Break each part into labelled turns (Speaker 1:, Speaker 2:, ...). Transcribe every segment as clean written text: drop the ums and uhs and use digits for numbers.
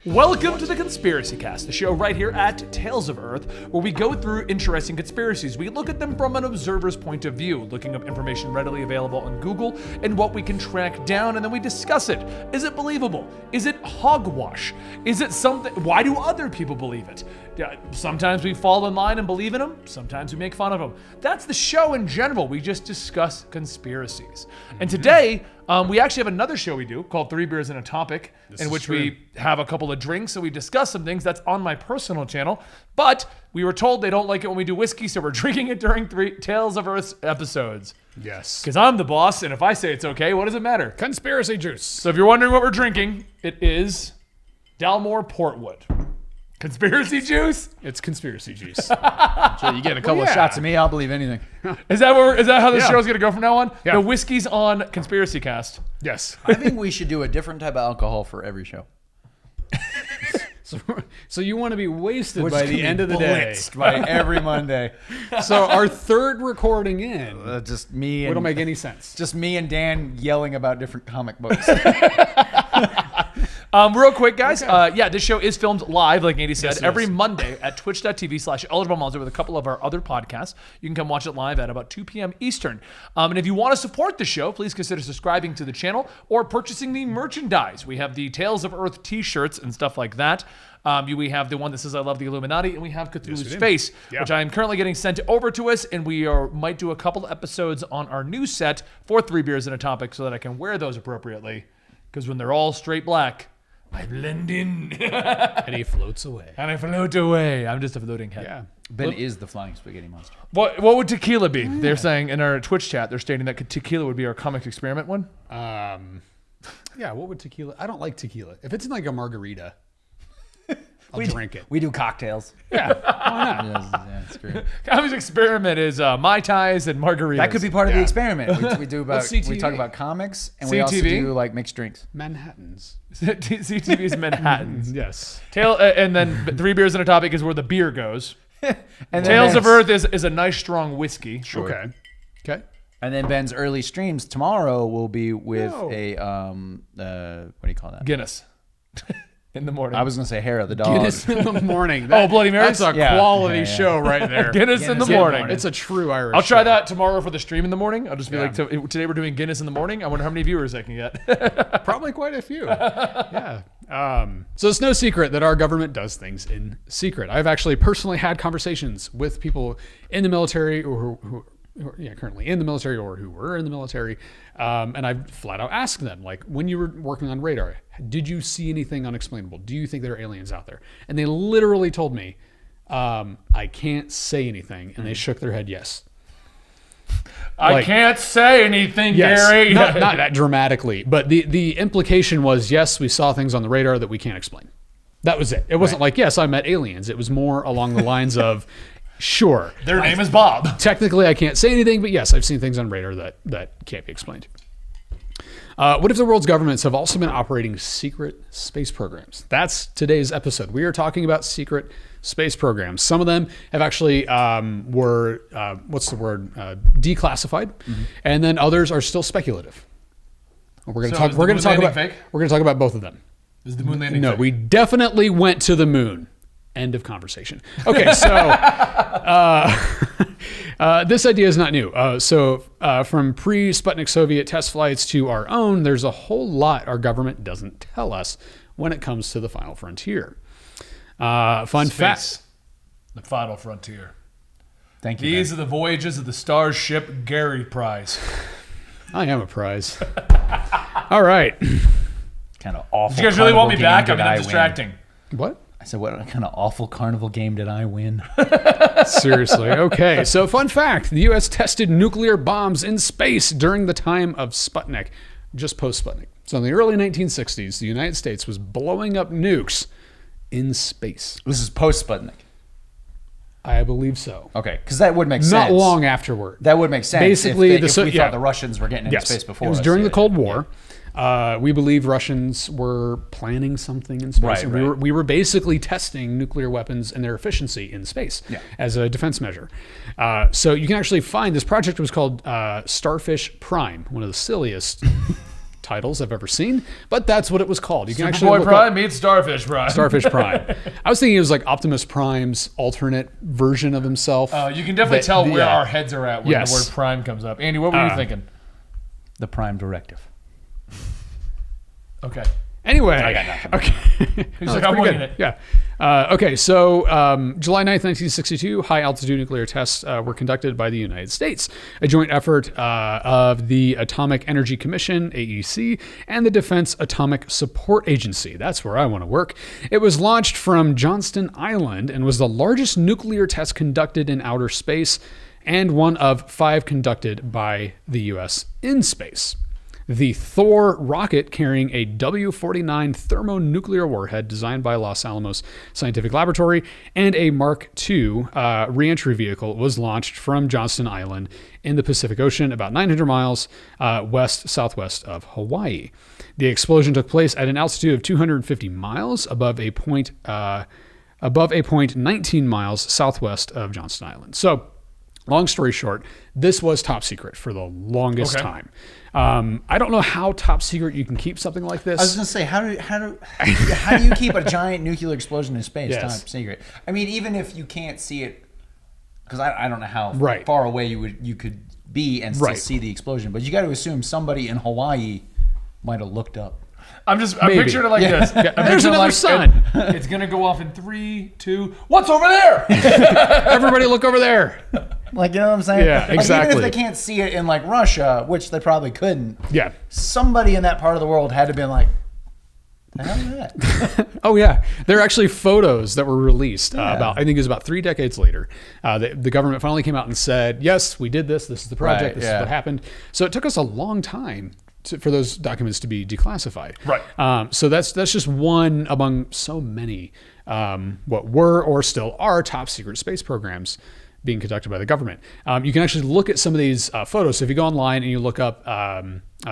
Speaker 1: Welcome to the Conspiracy Cast, the show right here at Tales of Earth, where we go through interesting conspiracies. We look at them from an observer's point of view, looking up information readily available on Google and what we can track down, and then we discuss it. Is it believable? Is it hogwash? Is it something? Why do other people believe it? Sometimes we fall in line and believe in them. Sometimes we make fun of them. That's the show in general. We just discuss conspiracies. And today, we actually have another show we do called Three Beers and a Topic, in which we have a couple of drinks and we discuss some things. That's on my personal channel. But we were told they don't like it when we do whiskey, so we're drinking it during Tales of Earth episodes.
Speaker 2: Yes.
Speaker 1: Because I'm the boss, and if I say it's okay, what does it matter?
Speaker 2: Conspiracy juice.
Speaker 1: So if you're wondering what we're drinking, it is Dalmore Portwood. Conspiracy juice?
Speaker 2: It's conspiracy juice.
Speaker 3: So you get a couple of shots of me, I'll believe anything.
Speaker 1: Is that how the show's gonna go from now on?
Speaker 2: Yeah.
Speaker 1: The whiskey's on Conspiracy Cast.
Speaker 2: Yes.
Speaker 3: I think we should do a different type of alcohol for every show.
Speaker 2: So you want to be wasted
Speaker 3: Which
Speaker 2: by
Speaker 3: can
Speaker 2: the
Speaker 3: be
Speaker 2: end of the day.
Speaker 3: blitzed by every Monday.
Speaker 2: So our third recording in,
Speaker 3: Just me and
Speaker 2: we don't make any sense.
Speaker 3: just me and Dan yelling about different comic books.
Speaker 1: Real quick, guys. This show is filmed live, like Andy said,
Speaker 2: Yes, it
Speaker 1: every
Speaker 2: is.
Speaker 1: Monday at twitch.tv/eligible with a couple of our other podcasts. You can come watch it live at about 2 p.m. Eastern. And if you want to support the show, please consider subscribing to the channel or purchasing the merchandise. We have the Tales of Earth t-shirts and stuff like that. We have the one that says I love the Illuminati, and we have Cthulhu's Space, which I am currently getting sent over to us, and we might do a couple episodes on our new set for Three Beers and a Topic so that I can wear those appropriately. Because when they're all straight black, I blend in.
Speaker 2: And he floats away.
Speaker 1: And I float away. I'm just a floating head.
Speaker 2: Yeah.
Speaker 3: Ben is the flying spaghetti monster.
Speaker 1: What would tequila be? They're saying in our Twitch chat, they're stating that tequila would be our comics experiment one.
Speaker 2: Yeah, what would tequila? I don't like tequila. If it's in like a margarita, I'll drink it.
Speaker 3: We do cocktails.
Speaker 2: Yeah, why not?
Speaker 3: Yeah, it's true.
Speaker 1: Comics experiment is Mai Tais and margaritas.
Speaker 3: That could be part of the experiment. We do about
Speaker 2: What's CTV?
Speaker 3: we talk about comics and we also
Speaker 1: CTV?
Speaker 3: do like mixed drinks.
Speaker 2: Manhattans.
Speaker 1: CTV's Manhattans.
Speaker 2: Yes.
Speaker 1: And then Three Beers and a Topic is where the beer goes.
Speaker 3: And then
Speaker 1: Tales of
Speaker 3: Ben's-
Speaker 1: Earth is a nice strong whiskey.
Speaker 2: Okay. Okay.
Speaker 3: And then Ben's early streams tomorrow will be with
Speaker 2: No.
Speaker 3: a what do you call that?
Speaker 1: Guinness. In the morning.
Speaker 3: I was gonna say hair of the dog.
Speaker 2: Guinness in the morning.
Speaker 1: Bloody Mary?
Speaker 2: That's a
Speaker 3: Yeah.
Speaker 2: quality
Speaker 3: Yeah, yeah.
Speaker 2: show right there.
Speaker 1: Guinness in the morning.
Speaker 2: It's a true Irish
Speaker 1: I'll try
Speaker 2: show.
Speaker 1: that tomorrow for the stream in the morning. I'll just be
Speaker 2: Yeah.
Speaker 1: like, today we're doing Guinness in the morning. I wonder how many viewers I can get.
Speaker 2: Probably quite a few. Yeah. So it's no secret that our government does things in secret. I've actually personally had conversations with people in the military or who are currently in the military or who were in the military. And I've flat out asked them, like, when you were working on radar, did you see anything unexplainable? Do you think there are aliens out there? And they literally told me, I can't say anything. And they shook their head yes.
Speaker 1: I can't say anything,
Speaker 2: Yes,
Speaker 1: Gary.
Speaker 2: not that dramatically, but the implication was, yes, we saw things on the radar that we can't explain. That was it. It wasn't like, yes, I met aliens. It was more along the lines of, sure.
Speaker 1: Their name is Bob.
Speaker 2: Technically, I can't say anything, but yes, I've seen things on radar that can't be explained. What if the world's governments have also been operating secret space programs? That's today's episode. We are talking about secret space programs. Some of them have actually were declassified, and then others are still speculative. We're going to talk.
Speaker 1: is
Speaker 2: We're
Speaker 1: the
Speaker 2: going to
Speaker 1: moon
Speaker 2: talk
Speaker 1: landing
Speaker 2: about.
Speaker 1: fake?
Speaker 2: We're going to talk about both of them.
Speaker 1: Is the moon landing
Speaker 2: No,
Speaker 1: fake?
Speaker 2: we definitely went to the moon. End of conversation. Okay, so this idea is not new. From pre-Sputnik Soviet test flights to our own, there's a whole lot our government doesn't tell us when it comes to the final frontier. Fun fact.
Speaker 1: Space. The final frontier.
Speaker 3: Thank you.
Speaker 1: These are the voyages of the Starship Gary Prize.
Speaker 2: I am a prize. All right.
Speaker 3: Kind of awful.
Speaker 1: Do you guys really want me
Speaker 3: carnival
Speaker 1: back?
Speaker 3: game
Speaker 1: I mean,
Speaker 3: did
Speaker 1: I'm
Speaker 3: win?
Speaker 1: distracting.
Speaker 2: What?
Speaker 3: I said, what kind of awful carnival game did I win?
Speaker 2: Seriously. Okay. So, fun fact: the U.S. tested nuclear bombs in space during the time of Sputnik, just post Sputnik. So, in the early 1960s, the United States was blowing up nukes in space.
Speaker 3: This is post Sputnik.
Speaker 2: I believe so.
Speaker 3: Okay, because that would make sense.
Speaker 2: Not long afterward.
Speaker 3: That would make sense.
Speaker 2: Basically,
Speaker 3: if we
Speaker 2: yeah.
Speaker 3: thought the Russians were getting into
Speaker 2: Yes.
Speaker 3: space before
Speaker 2: It was
Speaker 3: us.
Speaker 2: during
Speaker 3: Yeah,
Speaker 2: the Cold
Speaker 3: yeah.
Speaker 2: War. We believe Russians were planning something in space.
Speaker 3: Right,
Speaker 2: and
Speaker 3: right.
Speaker 2: we were basically testing nuclear weapons and their efficiency in space as a defense measure. So you can actually find this project was called Starfish Prime, one of the silliest titles I've ever seen, but that's what it was called. You can
Speaker 1: Superboy
Speaker 2: look
Speaker 1: Prime
Speaker 2: up
Speaker 1: meets Starfish Prime.
Speaker 2: Starfish Prime. I was thinking it was like Optimus Prime's alternate version of himself.
Speaker 1: You can definitely tell where
Speaker 2: yeah.
Speaker 1: our heads are at when
Speaker 2: Yes.
Speaker 1: the word Prime comes up. Andy, what were you thinking?
Speaker 3: The Prime Directive.
Speaker 1: Okay.
Speaker 2: Anyway,
Speaker 3: I got nothing.
Speaker 2: okay.
Speaker 1: He's
Speaker 2: No,
Speaker 1: like,
Speaker 2: that's
Speaker 1: I'm
Speaker 2: pretty
Speaker 1: winging
Speaker 2: good. Yeah. Okay, so July 9th, 1962, high-altitude nuclear tests were conducted by the United States, a joint effort of the Atomic Energy Commission, AEC, and the Defense Atomic Support Agency. That's where I want to work. It was launched from Johnston Island and was the largest nuclear test conducted in outer space and one of 5 conducted by the U.S. in space. The Thor rocket, carrying a W-49 thermonuclear warhead designed by Los Alamos Scientific Laboratory, and a Mark II reentry vehicle, was launched from Johnston Island in the Pacific Ocean, about 900 miles west-southwest of Hawaii. The explosion took place at an altitude of 250 miles above a point 19 miles southwest of Johnston Island. So, long story short, this was top secret for the longest time. I don't know how top secret you can keep something like this.
Speaker 3: I was going to say, how do you keep a giant nuclear explosion in space
Speaker 2: Yes.
Speaker 3: top secret? I mean, even if you can't see it, because I don't know how
Speaker 2: Right.
Speaker 3: far away you could be and still
Speaker 2: Right.
Speaker 3: see the explosion, but you got to assume somebody in Hawaii might have looked up.
Speaker 1: I'm
Speaker 2: Maybe.
Speaker 1: picturing it like this. I'm
Speaker 2: There's
Speaker 1: picturing
Speaker 2: another
Speaker 1: like,
Speaker 2: sun.
Speaker 1: It's going to go off in 3, 2, what's over there?
Speaker 2: Everybody look over there.
Speaker 3: Like, you know what I'm saying?
Speaker 2: Yeah,
Speaker 3: Like, even
Speaker 2: exactly.
Speaker 3: if they can't see it in like Russia, which they probably couldn't,
Speaker 2: Yeah.
Speaker 3: somebody in that part of the world had to been like, the hell is that?
Speaker 2: Oh yeah, there are actually photos that were released
Speaker 3: Yeah.
Speaker 2: about. I think it was about 3 decades later. The government finally came out and said, "Yes, we did this. This is the project.
Speaker 3: Right,
Speaker 2: this
Speaker 3: yeah.
Speaker 2: is what happened." So it took us a long time for those documents to be declassified.
Speaker 1: Right.
Speaker 2: So that's just one among so many what were or still are top secret space programs being conducted by the government. You can actually look at some of these photos. So if you go online and you look up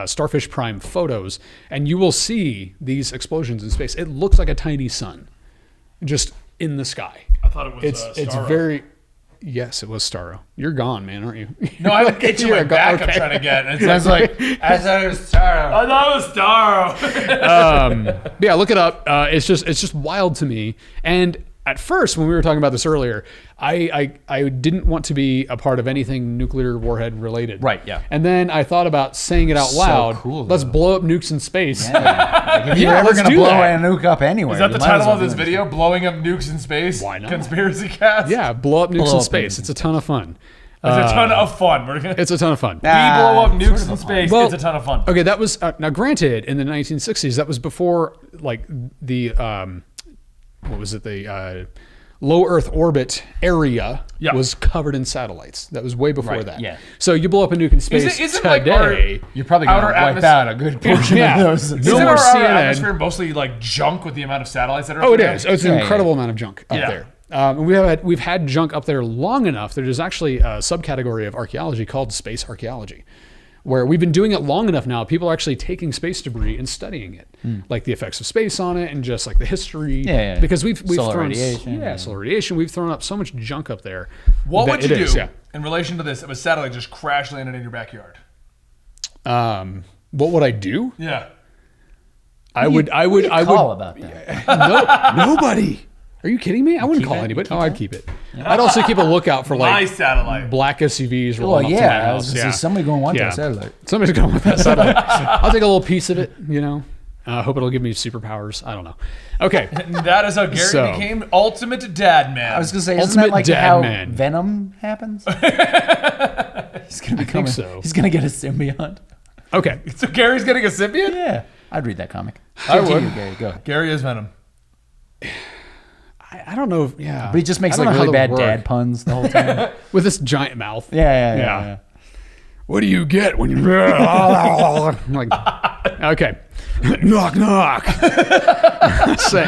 Speaker 2: Starfish Prime photos, and you will see these explosions in space. It looks like a tiny sun, just in the sky.
Speaker 1: I thought it was
Speaker 2: It's
Speaker 1: Starro.
Speaker 2: very. Yes, it was Starro. You're gone, man, aren't you?
Speaker 1: No, I have itching my
Speaker 2: You're
Speaker 1: back.
Speaker 2: okay.
Speaker 1: I'm trying to get. And it
Speaker 3: Sounds
Speaker 1: sounds
Speaker 3: like, I thought it was Starro.
Speaker 1: I thought it was Starro.
Speaker 2: But yeah, look it up. It's just wild to me. And at first, when we were talking about this earlier, I didn't want to be a part of anything nuclear warhead related.
Speaker 3: Right, yeah.
Speaker 2: And then I thought about saying it out
Speaker 3: So
Speaker 2: loud.
Speaker 3: cool,
Speaker 2: Let's
Speaker 3: though.
Speaker 2: blow up nukes in space.
Speaker 3: Like, if you're
Speaker 2: Yeah,
Speaker 3: ever
Speaker 2: let's
Speaker 3: going to
Speaker 2: do
Speaker 3: blow
Speaker 2: that.
Speaker 3: a nuke up anywhere,
Speaker 1: Is that
Speaker 3: you
Speaker 1: the
Speaker 3: might as
Speaker 1: title
Speaker 3: well
Speaker 1: of
Speaker 3: do
Speaker 1: this
Speaker 3: it.
Speaker 1: video? Blowing up nukes in space?
Speaker 2: Why not?
Speaker 1: Conspiracy cast?
Speaker 2: Yeah, blow up nukes
Speaker 3: Blow
Speaker 2: in
Speaker 3: up
Speaker 2: space.
Speaker 3: nukes.
Speaker 2: It's a ton of fun.
Speaker 1: It's a ton of fun. We're gonna
Speaker 2: It's a ton of fun.
Speaker 1: we blow up
Speaker 3: sort
Speaker 1: nukes
Speaker 3: of
Speaker 1: in
Speaker 3: a
Speaker 1: space.
Speaker 2: Well,
Speaker 1: It's a ton of fun.
Speaker 2: Okay, that was now granted in the 1960s. That was before like the what was it? The low Earth orbit area
Speaker 1: Yeah.
Speaker 2: was covered in satellites. That was way before
Speaker 3: Right,
Speaker 2: that.
Speaker 3: yeah.
Speaker 2: So you blow up a nuke in space
Speaker 1: isn't
Speaker 2: today.
Speaker 1: like our-
Speaker 3: You're probably going to
Speaker 1: Outer
Speaker 3: wipe
Speaker 1: atmos-
Speaker 3: out a good portion
Speaker 2: Yeah.
Speaker 3: of those.
Speaker 2: No
Speaker 1: Isn't
Speaker 2: more
Speaker 1: our
Speaker 2: CNN.
Speaker 1: atmosphere mostly like junk with the amount of satellites that are?
Speaker 2: Oh,
Speaker 1: up
Speaker 2: it
Speaker 1: there?
Speaker 2: is. It's an
Speaker 3: Yeah,
Speaker 2: incredible amount of junk up
Speaker 1: Yeah.
Speaker 2: there. And we've had junk up there long enough that there's actually a subcategory of archaeology called space archaeology, where we've been doing it long enough now. People are actually taking space debris and studying it, like the effects of space on it and just like the history.
Speaker 3: Yeah.
Speaker 2: Because we've
Speaker 3: Solar
Speaker 2: thrown
Speaker 3: radiation, yeah.
Speaker 2: solar radiation. We've thrown up so much junk up there.
Speaker 1: What
Speaker 2: that
Speaker 1: would you
Speaker 2: it
Speaker 1: do
Speaker 2: is, yeah.
Speaker 1: in relation to this if a satellite just crash landed in your backyard?
Speaker 2: What would I do?
Speaker 1: Yeah.
Speaker 2: I would
Speaker 3: call about that.
Speaker 2: nobody. Are you kidding me? I wouldn't call
Speaker 3: it?
Speaker 2: anybody. Oh, I'd keep it. I'd also keep a lookout for
Speaker 1: My
Speaker 2: like
Speaker 1: satellite.
Speaker 2: black SUVs
Speaker 3: Well,
Speaker 2: rolling up to my
Speaker 3: yeah. I
Speaker 2: house.
Speaker 3: was gonna say, somebody going to want that satellite.
Speaker 2: Somebody's going to want that satellite. I'll take a little piece of it, you know. Hope it'll give me superpowers. I don't know. Okay.
Speaker 1: And that is how Gary
Speaker 2: So-
Speaker 1: became ultimate dad man.
Speaker 3: I was going to say, isn't
Speaker 2: Ultimate
Speaker 3: that like
Speaker 2: dad
Speaker 3: how
Speaker 2: man.
Speaker 3: Venom happens? He's going to become.
Speaker 2: so.
Speaker 3: He's going to get a symbiote.
Speaker 2: Okay.
Speaker 1: So Gary's getting a symbiote?
Speaker 3: Yeah, I'd read that comic.
Speaker 1: I would.
Speaker 3: Continue, Gary, go.
Speaker 1: Gary is Venom.
Speaker 2: I don't know. Yeah.
Speaker 3: But he just makes
Speaker 2: I don't
Speaker 3: like
Speaker 2: know how
Speaker 3: really
Speaker 2: that
Speaker 3: bad
Speaker 2: would
Speaker 3: dad
Speaker 2: work.
Speaker 3: puns the whole time.
Speaker 2: With this giant mouth.
Speaker 3: Yeah.
Speaker 2: What do you get when you like? Okay. Knock knock. Say.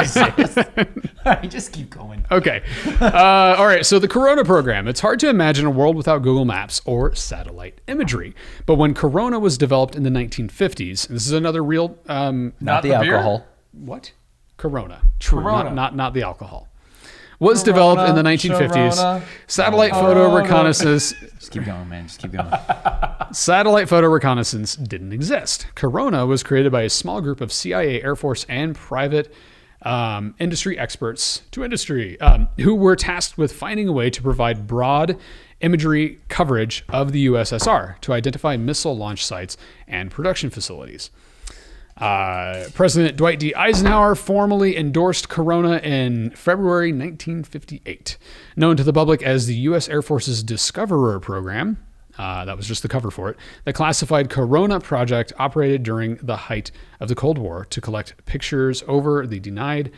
Speaker 3: Just keep going.
Speaker 2: Okay. All right. So the Corona program. It's hard to imagine a world without Google Maps or satellite imagery. But when Corona was developed in the 1950s, this is another real.
Speaker 3: Not the
Speaker 1: the beer?
Speaker 3: alcohol.
Speaker 2: What? Corona. True.
Speaker 1: Corona.
Speaker 2: Not the alcohol. was developed in the 1950s.
Speaker 1: Sharona.
Speaker 2: Satellite photo reconnaissance.
Speaker 3: Just keep going, man. Just keep going.
Speaker 2: Satellite photo reconnaissance didn't exist. Corona was created by a small group of CIA, Air Force, and private industry experts who were tasked with finding a way to provide broad imagery coverage of the USSR to identify missile launch sites and production facilities. President Dwight D. Eisenhower formally endorsed Corona in February 1958, known to the public as the U.S. Air Force's Discoverer program. That was just the cover for it. The classified Corona project operated during the height of the Cold War to collect pictures over the denied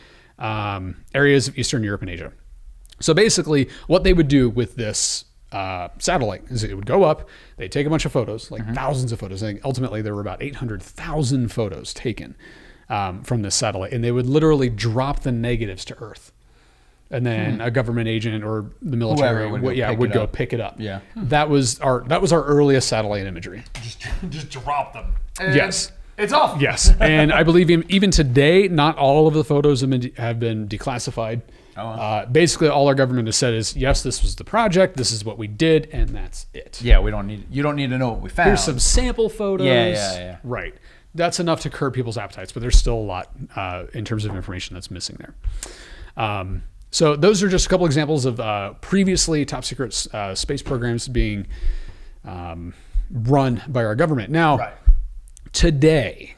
Speaker 2: areas of Eastern Europe and Asia. So basically, what they would do with this satellite is it would go up, they'd take a bunch of photos, like thousands of photos. I think ultimately there were about 800,000 photos taken from this satellite, and they would literally drop the negatives to Earth. And then a government agent or the military would go pick it up.
Speaker 3: Yeah.
Speaker 2: That was our earliest satellite imagery.
Speaker 1: Just drop them. And
Speaker 2: Yes.
Speaker 1: It's off.
Speaker 2: Yes. And I believe even today, not all of the photos have been declassified. Basically, all our government has said is, yes, this was the project, this is what we did, and that's it.
Speaker 3: Yeah, you don't need to know what we found.
Speaker 2: Here's some sample photos.
Speaker 3: Yeah.
Speaker 2: Right. That's enough to curb people's appetites, but there's still a lot in terms of information that's missing there. So those are just a couple examples of previously top secret space programs being run by our government. Now, today,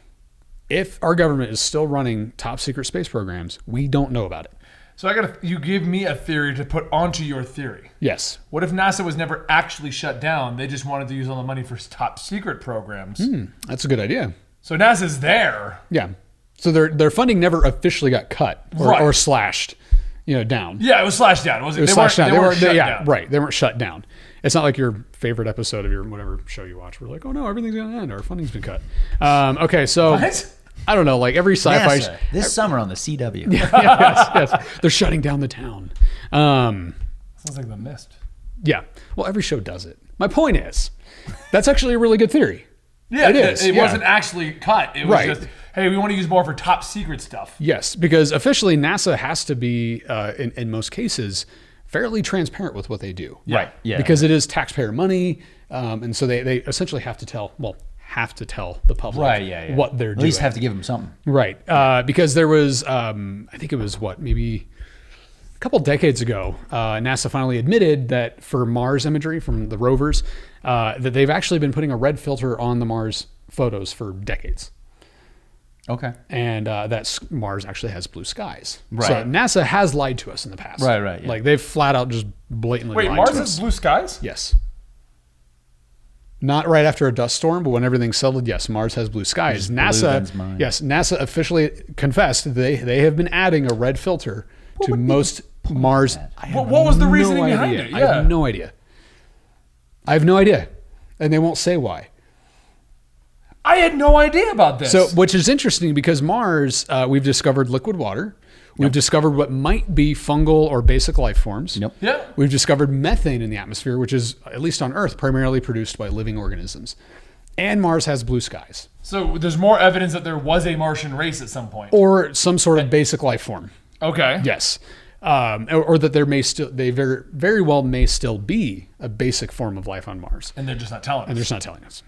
Speaker 2: if our government is still running top secret space programs, we don't know about it.
Speaker 1: So you give me a theory to put onto your theory.
Speaker 2: Yes.
Speaker 1: What if NASA was never actually shut down? They just wanted to use all the money for top secret programs.
Speaker 2: That's a good idea.
Speaker 1: So NASA's there.
Speaker 2: Yeah. So their funding never officially got cut or slashed, down.
Speaker 1: Yeah, it was slashed down.
Speaker 2: It was slashed down. They weren't shut
Speaker 1: down.
Speaker 2: Right. They weren't shut down. It's not like your favorite episode of your whatever show you watch. We're like, oh no, everything's going to end. Our funding's been cut. Okay, so
Speaker 1: What?
Speaker 2: I don't know, like every sci-fi
Speaker 3: NASA, this summer on the CW.
Speaker 2: yes. They're shutting down the town.
Speaker 1: Sounds like The Mist.
Speaker 2: Yeah. Well, every show does it. My point is, that's actually a really good theory.
Speaker 1: Yeah,
Speaker 2: it is.
Speaker 1: It wasn't actually cut. It was just, hey, we want to use more for top secret stuff.
Speaker 2: Yes, because officially NASA has to be, in most cases, fairly transparent with what they do.
Speaker 3: Right. Yeah.
Speaker 2: Because it is taxpayer money, and so they essentially have to tell the public what they're doing.
Speaker 3: At least have to give them something.
Speaker 2: Right. Because there was, I think it was maybe a couple decades ago, NASA finally admitted that for Mars imagery from the rovers, that they've actually been putting a red filter on the Mars photos for decades.
Speaker 3: Okay.
Speaker 2: And that Mars actually has blue skies.
Speaker 3: Right.
Speaker 2: So NASA has lied to us in the past.
Speaker 3: Right. Yeah.
Speaker 2: Like they've flat out just blatantly lied
Speaker 1: Mars
Speaker 2: to us.
Speaker 1: has blue skies?
Speaker 2: Yes. Not right after a dust storm, but when everything's settled, yes, Mars has blue skies. NASA officially confessed they have been adding a red filter to most Mars.
Speaker 1: What was the reasoning behind it? Yeah.
Speaker 2: I have no idea. And they won't say why.
Speaker 1: I had no idea about this.
Speaker 2: So, which is interesting because Mars, we've discovered liquid water. We've discovered what might be fungal or basic life forms.
Speaker 1: Yeah.
Speaker 2: We've discovered methane in the atmosphere, which is, at least on Earth, primarily produced by living organisms. And Mars has blue skies.
Speaker 1: So there's more evidence that there was a Martian race at some point.
Speaker 2: Or some sort of basic life form.
Speaker 1: Okay.
Speaker 2: Yes. Or that there may still, they very, very well may still be a basic form of life on Mars.
Speaker 1: And they're just not telling us.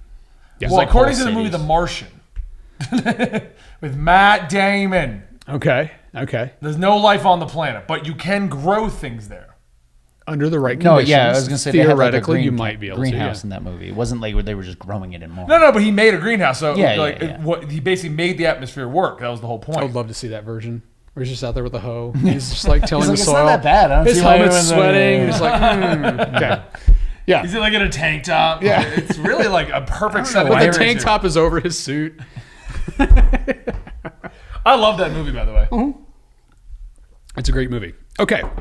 Speaker 2: Yes.
Speaker 1: Well, according to the movie The Martian, with Matt Damon.
Speaker 2: Okay.
Speaker 1: There's no life on the planet, but you can grow things there.
Speaker 2: Under the right conditions.
Speaker 3: No, yeah, I was going to say
Speaker 2: theoretically you might be able to.
Speaker 3: Greenhouse in that movie. It wasn't like they were just growing it in Mars.
Speaker 1: No, but he made a greenhouse. So
Speaker 3: he
Speaker 1: basically made the atmosphere work. That was the whole point.
Speaker 2: I would love to see that version. Where he's just out there with a hoe. He's just like tilling the soil.
Speaker 3: It's not that bad. I don't
Speaker 2: His
Speaker 3: see why
Speaker 2: helmet's sweating. He's like, okay. Yeah.
Speaker 1: Is it like in a tank top?
Speaker 2: Yeah.
Speaker 1: It's really like a perfect set
Speaker 2: But the tank top is over his suit.
Speaker 1: I love that movie, by the way.
Speaker 2: Mm-hmm. It's a great movie. Okay.
Speaker 1: I'm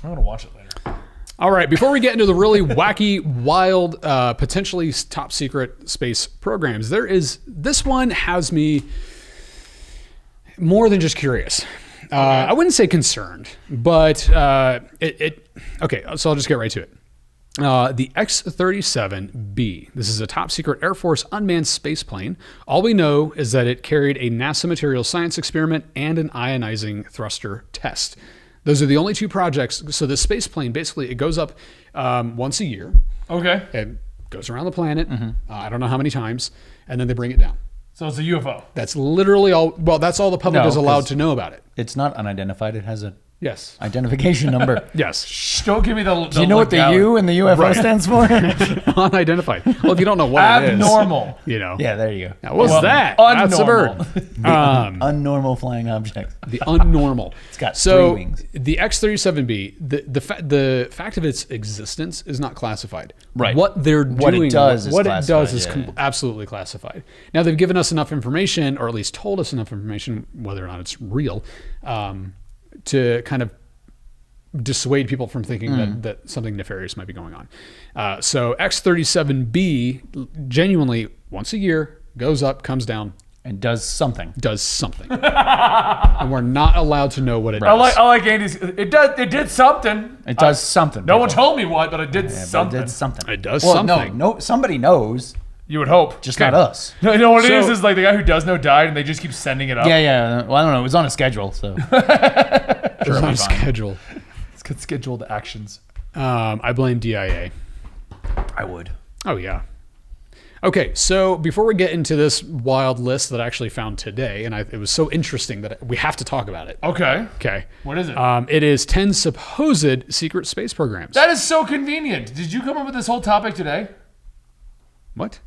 Speaker 1: going to watch it later.
Speaker 2: All right. Before we get into the really wacky, wild, potentially top secret space programs, this one has me more than just curious. I wouldn't say concerned, but okay, so I'll just get right to it. The X-37B. This is a top secret Air Force unmanned space plane. All we know is that it carried a NASA material science experiment and an ionizing thruster test. Those are the only two projects. So the space plane, basically, it goes up once a year.
Speaker 1: Okay.
Speaker 2: It goes around the planet. I don't know how many times, and then they bring it down.
Speaker 1: So it's a UFO.
Speaker 2: That's literally all. Well, that's all the public is allowed to know about it.
Speaker 3: It's not unidentified. It has a
Speaker 2: Yes.
Speaker 3: identification number.
Speaker 2: Yes.
Speaker 1: Shh, don't give me the
Speaker 3: Do you know what the U in the UFO stands for?
Speaker 2: Unidentified. Well, if you don't know what
Speaker 1: Abnormal.
Speaker 2: it is, you know.
Speaker 3: Yeah, there you go.
Speaker 2: Now, what's that? That's a bird.
Speaker 3: Unnormal flying object.
Speaker 2: The unnormal.
Speaker 3: It's got
Speaker 2: so
Speaker 3: 3 wings.
Speaker 2: The X-37B, the fact of its existence is not classified.
Speaker 3: Right.
Speaker 2: What they're doing,
Speaker 3: What it does is
Speaker 2: absolutely classified. Now they've given us enough information, or at least told us enough information, whether or not it's real, to kind of dissuade people from thinking that something nefarious might be going on. So X-37B genuinely once a year goes up, comes down,
Speaker 3: And does something.
Speaker 2: And we're not allowed to know what it does.
Speaker 1: I like Andy's. It did something.
Speaker 3: It does something.
Speaker 1: No one told me what, but it did
Speaker 3: But
Speaker 1: something.
Speaker 3: it did something.
Speaker 2: It does
Speaker 3: well,
Speaker 2: something.
Speaker 3: No, somebody knows,
Speaker 1: You would hope.
Speaker 3: just not us.
Speaker 1: No, you know what it
Speaker 2: So-
Speaker 1: is like the guy who does know died, and they just keep sending it up.
Speaker 3: Yeah. Well, I don't know. It was on a schedule, so.
Speaker 2: It's on schedule.
Speaker 1: It's scheduled actions.
Speaker 2: I blame DIA.
Speaker 3: I would.
Speaker 2: Oh, yeah. Okay, so before we get into this wild list that I actually found today, and it was so interesting that we have to talk about it.
Speaker 1: Okay.
Speaker 2: Okay.
Speaker 1: What is it?
Speaker 2: It is 10 supposed secret space programs.
Speaker 1: That is so convenient. Did you come up with this whole topic today?
Speaker 2: What?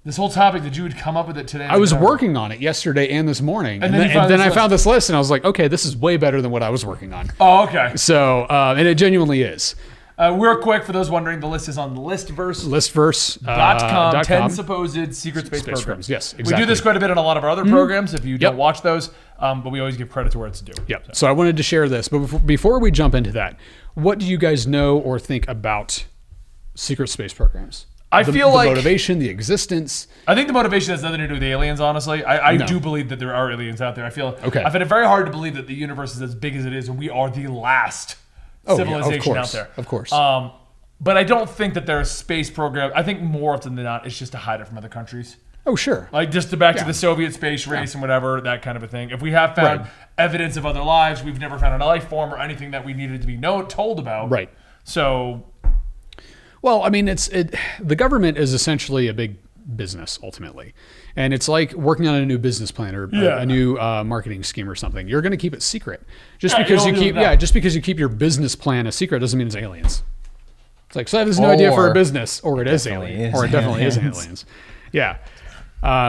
Speaker 1: This whole topic, did you come up with it today?
Speaker 2: I was working on it yesterday and this morning.
Speaker 1: And
Speaker 2: And
Speaker 1: then you found
Speaker 2: then
Speaker 1: this
Speaker 2: I
Speaker 1: list.
Speaker 2: found this list and I was like, okay, this is way better than what I was working on.
Speaker 1: Oh, okay.
Speaker 2: So, and it genuinely is.
Speaker 1: Real quick, for those wondering, the list is on listverse.com.
Speaker 2: Listverse.com.
Speaker 1: 10 supposed secret space programs.
Speaker 2: programs. Yes,
Speaker 1: We do
Speaker 2: exactly.
Speaker 1: this quite a bit on a lot of our other programs if you
Speaker 2: Yep.
Speaker 1: don't watch those, but we always give credit to where it's due.
Speaker 2: Yep. So I wanted to share this, but before we jump into that, what do you guys know or think about secret space programs?
Speaker 1: I feel like
Speaker 2: the motivation, the existence.
Speaker 1: I think the motivation has nothing to do with aliens, honestly. I
Speaker 2: No.
Speaker 1: do believe that there are aliens out there. I find
Speaker 2: Okay.
Speaker 1: it very hard to believe that the universe is as big as it is and we are the last civilization out there.
Speaker 2: Of course.
Speaker 1: But I don't think that there are space programs. I think more often than not, it's just to hide it from other countries.
Speaker 2: Oh, sure.
Speaker 1: Like just back to the Soviet space race and whatever, that kind of a thing. If we have found evidence of other lives, we've never found a life form or anything that we needed to be told about.
Speaker 2: Right.
Speaker 1: So
Speaker 2: Well, I mean, the government is essentially a big business ultimately, and it's like working on a new business plan or a new marketing scheme or something. You're going to keep it secret just because you keep your business plan a secret doesn't mean it's aliens. It's like, so I have this new idea for a business, or it is alien, or it definitely is aliens. Yeah.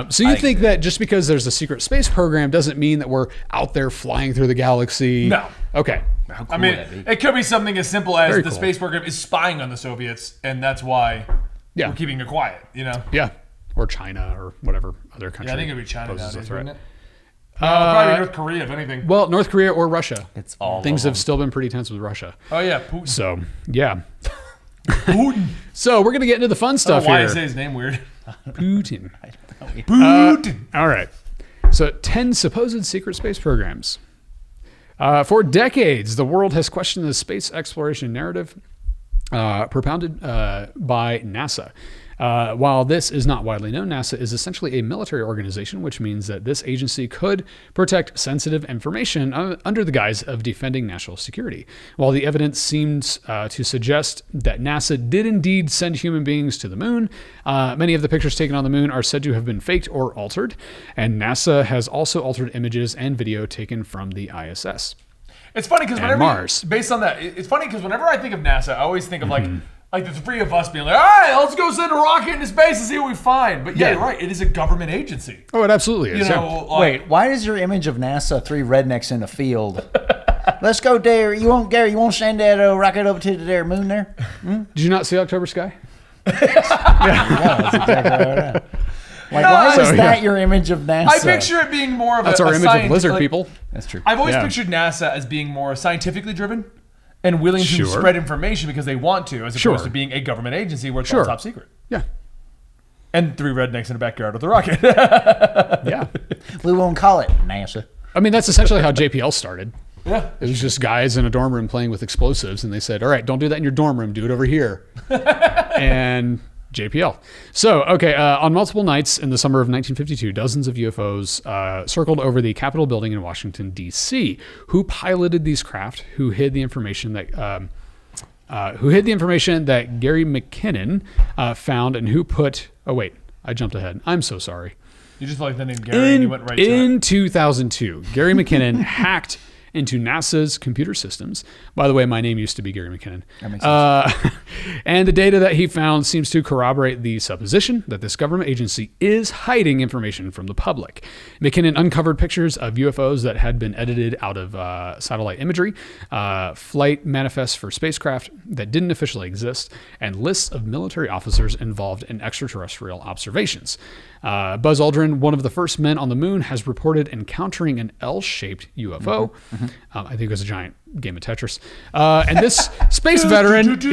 Speaker 2: So you think that just because there's a secret space program doesn't mean that we're out there flying through the galaxy?
Speaker 1: No.
Speaker 2: Okay.
Speaker 3: How cool
Speaker 1: I mean,
Speaker 3: would that be?
Speaker 1: it could be something as simple as
Speaker 2: Very
Speaker 1: the
Speaker 2: cool.
Speaker 1: space program is spying on the Soviets, and that's why we're keeping it quiet. You know?
Speaker 2: Yeah. Or China or whatever other country.
Speaker 1: Yeah, I think it'd be China
Speaker 2: poses a
Speaker 1: nowadays,
Speaker 2: threat.
Speaker 1: wouldn't it? Probably North Korea, if anything.
Speaker 2: Well, North Korea or Russia.
Speaker 3: It's all
Speaker 2: Things
Speaker 3: of
Speaker 2: have still been pretty tense with Russia.
Speaker 1: Oh yeah, Putin.
Speaker 2: So, yeah.
Speaker 1: Putin.
Speaker 2: So, we're going to get into the fun
Speaker 1: I
Speaker 2: stuff
Speaker 1: don't know why I
Speaker 2: here.
Speaker 1: say his name weird.
Speaker 2: Putin.
Speaker 1: Putin.
Speaker 2: All right. So, 10 supposed secret space programs. For decades, the world has questioned the space exploration narrative propounded by NASA. While this is not widely known, NASA is essentially a military organization, which means that this agency could protect sensitive information under the guise of defending national security. While the evidence seems to suggest that NASA did indeed send human beings to the moon, many of the pictures taken on the moon are said to have been faked or altered, and NASA has also altered images and video taken from the ISS.
Speaker 1: It's funny because whenever
Speaker 2: Mars.
Speaker 1: based on that, it's funny because whenever I think of NASA, I always think of like the three of us being like, all right, let's go send a rocket into space and see what we find. But yeah, you're right. It is a government agency.
Speaker 2: Oh, it absolutely is.
Speaker 1: You
Speaker 2: yeah.
Speaker 1: know, like,
Speaker 3: Wait, why is your image of NASA 3 rednecks in a field? Let's go there. You won't send that rocket up to the moon there?
Speaker 2: Did you not see October Sky?
Speaker 3: Yeah, that's exactly right. Like, why is that your image of NASA?
Speaker 1: I picture it being more of
Speaker 2: That's
Speaker 1: a
Speaker 2: our image of lizard
Speaker 1: like,
Speaker 2: people.
Speaker 3: That's true.
Speaker 1: I've always
Speaker 2: Yeah.
Speaker 1: pictured NASA as being more scientifically driven and willing to
Speaker 2: Sure.
Speaker 1: spread information because they want to, as
Speaker 2: Sure.
Speaker 1: opposed to being a government agency where it's
Speaker 2: Sure.
Speaker 1: all top secret.
Speaker 2: Yeah.
Speaker 1: And 3 rednecks in the backyard with a rocket.
Speaker 2: Yeah.
Speaker 3: We won't call it NASA.
Speaker 2: I mean, that's essentially how JPL started.
Speaker 1: Yeah.
Speaker 2: It was just guys in a dorm room playing with explosives, and they said, all right, don't do that in your dorm room. Do it over here. And JPL. So, okay, on multiple nights in the summer of 1952, dozens of UFOs circled over the Capitol building in Washington, D.C. Who piloted these craft? Who hid the information that Gary Mckinnon found, and who put? Oh wait, I jumped ahead. I'm so sorry.
Speaker 1: You just like the name Gary and you went right to it.
Speaker 2: In 2002, Gary Mckinnon hacked into NASA's computer systems. By the way, my name used to be Gary McKinnon.
Speaker 3: That makes sense.
Speaker 2: And the data that he found seems to corroborate the supposition that this government agency is hiding information from the public. McKinnon uncovered pictures of UFOs that had been edited out of satellite imagery, flight manifests for spacecraft that didn't officially exist, and lists of military officers involved in extraterrestrial observations. Buzz Aldrin, one of the first men on the moon, has reported encountering an L-shaped UFO. I think it was a giant game of Tetris. And this space veteran...
Speaker 3: Like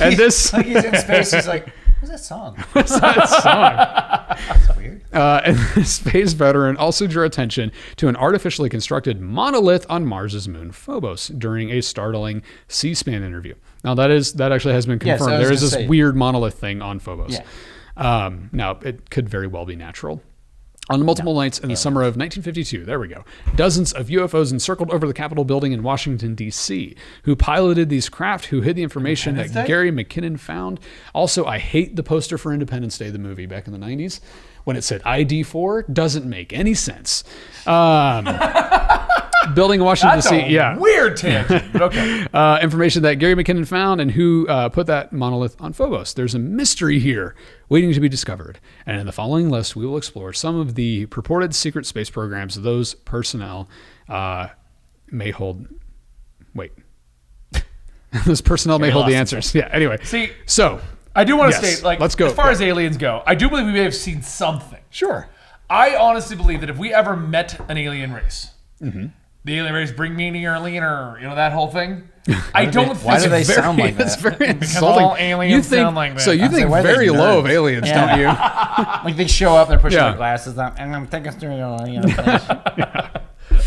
Speaker 3: he's in space, he's like, what's that song?
Speaker 2: What's that song?
Speaker 3: That's weird.
Speaker 2: And the space veteran also drew attention to an artificially constructed monolith on Mars's moon Phobos during a startling C-SPAN interview. Now, that actually has been confirmed. There is this weird monolith thing on Phobos.
Speaker 3: Yeah.
Speaker 2: Now, it could very well be natural. On multiple nights in the summer of 1952, there we go, dozens of UFOs encircled over the Capitol building in Washington, D.C. Who piloted these craft? Who hid the information that Gary McKinnon found? Also, I hate the poster for Independence Day, the movie back in the 90s, when it said ID4. Doesn't make any sense. Building in Washington, D.C. Yeah.
Speaker 1: Weird tangent, but okay.
Speaker 2: Information that Gary McKinnon found and who put that monolith on Phobos. There's a mystery here waiting to be discovered. And in the following list, we will explore some of the purported secret space programs those personnel may hold. Wait. Those personnel may hold the answers. Yeah, anyway.
Speaker 1: See,
Speaker 2: so
Speaker 1: I do want to state, like,
Speaker 2: let's go.
Speaker 1: As far as aliens go, I do believe we may have seen something.
Speaker 2: Sure.
Speaker 1: I honestly believe that if we ever met an alien race, the alien race bring me near alien, or that whole thing. I don't think.
Speaker 3: Why do they sound like that?
Speaker 2: It's very
Speaker 1: because
Speaker 2: insulting.
Speaker 1: all aliens sound like that.
Speaker 2: So you think very low of aliens, don't you?
Speaker 3: Like they show up, they're pushing their glasses up, and I'm thinking through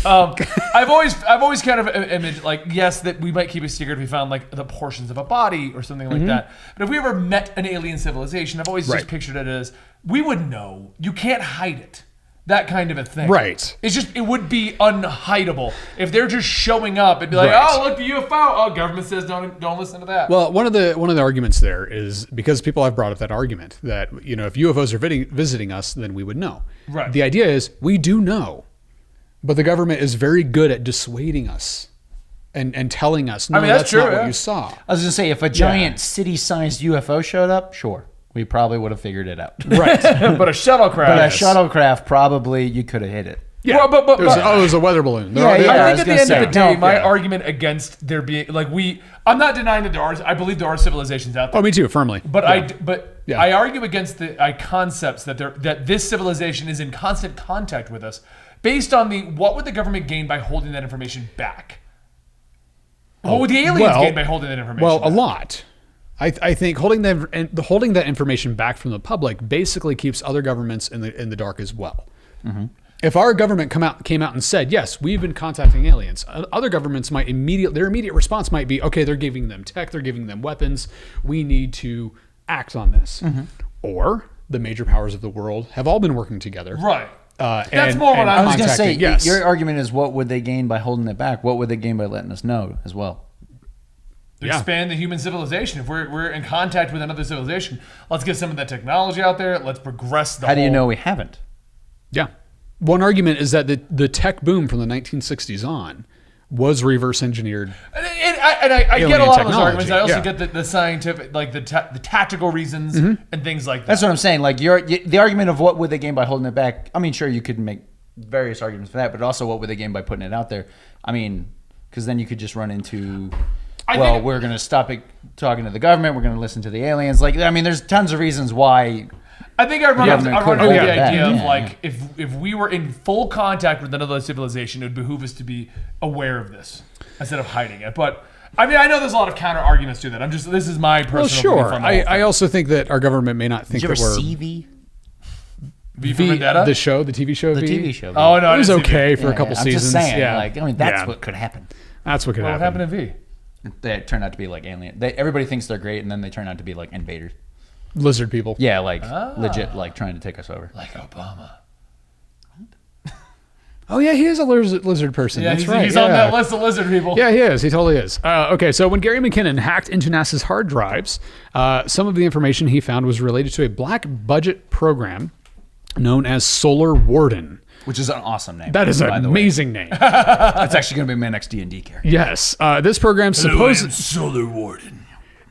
Speaker 1: I've always kind of imaged, like, yes, that we might keep a secret if we found like the portions of a body or something like that. But if we ever met an alien civilization, I've always just pictured it as we would know. You can't hide it. That kind of a thing.
Speaker 2: Right.
Speaker 1: It's just, it would be unhideable. If they're just showing up and be like, oh, look, the UFO. Oh, government says don't listen to that.
Speaker 2: Well, one of the arguments there is because people have brought up that argument that, if UFOs are visiting us, then we would know.
Speaker 1: Right.
Speaker 2: The idea is we do know, but the government is very good at dissuading us and telling us, no, that's
Speaker 1: true,
Speaker 2: not what you saw.
Speaker 3: I was going to say, if a giant city-sized UFO showed up, sure. We probably would have figured it out.
Speaker 2: Right.
Speaker 1: But a shuttlecraft.
Speaker 3: But a shuttlecraft, probably you could have hit it.
Speaker 2: Yeah. Well, it was a weather balloon.
Speaker 1: I think at the end of the day, my argument against there being, like, I'm not denying that I believe there are civilizations out there.
Speaker 2: Oh, me too, firmly.
Speaker 1: But I argue against the concepts that this civilization is in constant contact with us, based on what would the government gain by holding that information back? What would the aliens gain by holding that information back?
Speaker 2: A lot. I think holding that information back from the public basically keeps other governments in the dark as well. If our government came out and said, yes, we've been contacting aliens, other governments their immediate response might be, okay, they're giving them tech, they're giving them weapons, we need to act on this. Or the major powers of the world have all been working together.
Speaker 1: Right. That's more what
Speaker 3: I was going to say.
Speaker 2: Yes.
Speaker 3: Your argument is, what would they gain by holding it back? What would they gain by letting us know as well?
Speaker 1: Expand the human civilization. If we're in contact with another civilization, let's get some of that technology out there. Let's progress
Speaker 3: How do you know we haven't?
Speaker 2: Yeah. One argument is that the tech boom from the 1960s on was reverse engineered.
Speaker 1: And I get a lot of those arguments. I also
Speaker 2: get
Speaker 1: the scientific, like the tactical reasons and things like that.
Speaker 3: That's what I'm saying. Like the argument of what would they gain by holding it back. I mean, sure, you could make various arguments for that, but also what would they gain by putting it out there? I mean, because then you could just run into... we're going to stop talking to the government. We're going to listen to the aliens. Like, I mean, there's tons of reasons why.
Speaker 1: I think I run into the idea of if we were in full contact with another civilization, it would behoove us to be aware of this instead of hiding it. But I mean, I know there's a lot of counter arguments to that. This is my personal belief on the whole thing.
Speaker 2: I also think that our government may not think that we're.
Speaker 3: Did you ever see
Speaker 1: V for Vendetta?
Speaker 2: The TV show.
Speaker 3: The TV show.
Speaker 2: Oh no, it was okay for a couple seasons.
Speaker 3: I'm just saying.
Speaker 2: Yeah.
Speaker 3: Like, I mean, that's what could happen.
Speaker 2: That's what could happen.
Speaker 1: What happened in V?
Speaker 3: They turn out to be like alien. Everybody thinks they're great, and then they turn out to be like invaders.
Speaker 2: Lizard people.
Speaker 3: Yeah, like legit, like trying to take us over.
Speaker 1: Like Obama.
Speaker 2: Oh yeah, he is a lizard person.
Speaker 1: Yeah,
Speaker 2: That's right.
Speaker 1: He's on that list of lizard people.
Speaker 2: Yeah, he is. He totally is. Okay, so when Gary Mckinnon hacked into NASA's hard drives, some of the information he found was related to a black budget program known as Solar Warden.
Speaker 3: Which is an awesome name.
Speaker 2: That is an amazing name.
Speaker 3: That's actually going to be my next D&D character.
Speaker 2: Yes, this program
Speaker 1: Solar Warden.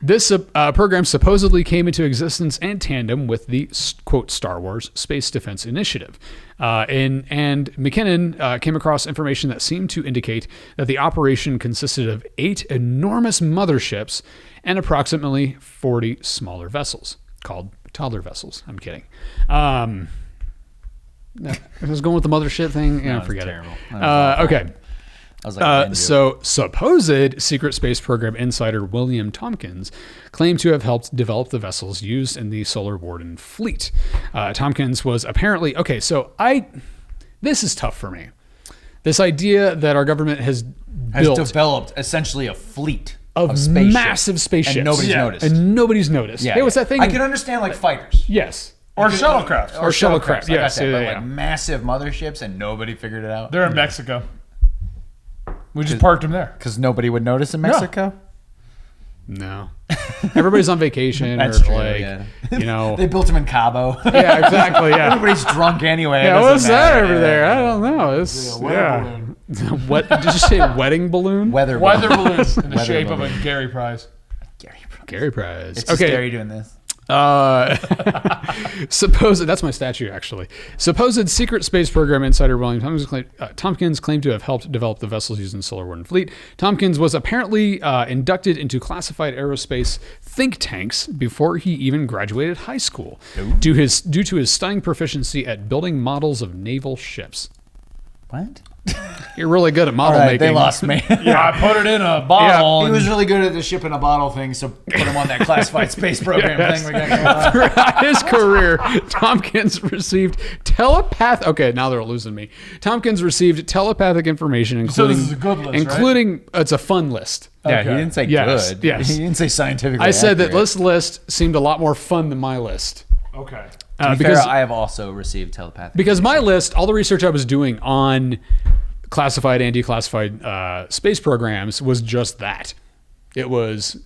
Speaker 2: This program supposedly came into existence in tandem with the, quote, Star Wars Space Defense Initiative. And McKinnon came across information that seemed to indicate that the operation consisted of 8 enormous motherships and approximately 40 smaller vessels, called toddler vessels. I'm kidding. I was going with the mothership thing. Yeah, forget it. Okay.
Speaker 3: I was like,
Speaker 2: so supposed secret space program insider William Tompkins claimed to have helped develop the vessels used in the Solar Warden fleet. Tompkins was apparently this is tough for me. This idea that our government has
Speaker 3: developed essentially a fleet
Speaker 2: of
Speaker 3: spaceships,
Speaker 2: massive spaceships,
Speaker 3: and nobody's noticed.
Speaker 2: And nobody's noticed.
Speaker 3: Yeah,
Speaker 2: hey, what's that thing?
Speaker 3: I can understand like fighters.
Speaker 2: Yes.
Speaker 1: Or shuttlecraft.
Speaker 2: Or shuttlecraft. Yes.
Speaker 3: But
Speaker 2: Yeah.
Speaker 3: like massive motherships, and nobody figured it out.
Speaker 1: They're in Mexico. We just parked them there.
Speaker 3: Because nobody would notice in Mexico?
Speaker 2: No. Everybody's on vacation.
Speaker 3: That's
Speaker 2: or
Speaker 3: true,
Speaker 2: like,
Speaker 3: yeah.
Speaker 2: you know.
Speaker 3: They built them in Cabo.
Speaker 2: Yeah, exactly. Yeah.
Speaker 3: Everybody's drunk anyway.
Speaker 2: Yeah,
Speaker 3: It
Speaker 2: what's
Speaker 3: doesn't
Speaker 2: that
Speaker 3: matter.
Speaker 2: over there? I don't know. It's
Speaker 1: Weather balloon.
Speaker 2: What did you say? Wedding balloon?
Speaker 3: Weather
Speaker 1: balloons in the
Speaker 3: Weather
Speaker 1: shape
Speaker 3: balloon.
Speaker 1: of a Gary Prize.
Speaker 2: Gary Prize.
Speaker 3: It's just Gary doing this.
Speaker 2: That's my statue, actually. Supposed secret space program insider William Tompkins claimed to have helped develop the vessels used in the Solar Warden fleet. Tompkins was apparently inducted into classified aerospace think tanks before he even graduated high school, due to his stunning proficiency at building models of naval ships.
Speaker 3: What?
Speaker 2: You're really good at model making.
Speaker 3: They lost me.
Speaker 1: Yeah, I put it in a bottle.
Speaker 3: He was really good at the ship in a bottle thing, so put him on that classified space program thing we got going on.
Speaker 2: Throughout his career, Tompkins received telepathic. Okay, now they're losing me. Tompkins received telepathic information, including.
Speaker 1: So this is a good list,
Speaker 2: including it's a fun list.
Speaker 3: Yeah,
Speaker 1: Okay.
Speaker 3: he didn't say
Speaker 2: Yes,
Speaker 3: good.
Speaker 2: yes.
Speaker 3: He didn't say scientifically
Speaker 2: I said that
Speaker 3: accurate.
Speaker 2: this list seemed a lot more fun than my list.
Speaker 1: Okay.
Speaker 3: To be
Speaker 2: because
Speaker 3: fair, I have also received telepathic.
Speaker 2: because my list, all the research I was doing on classified and declassified space programs was just that. It was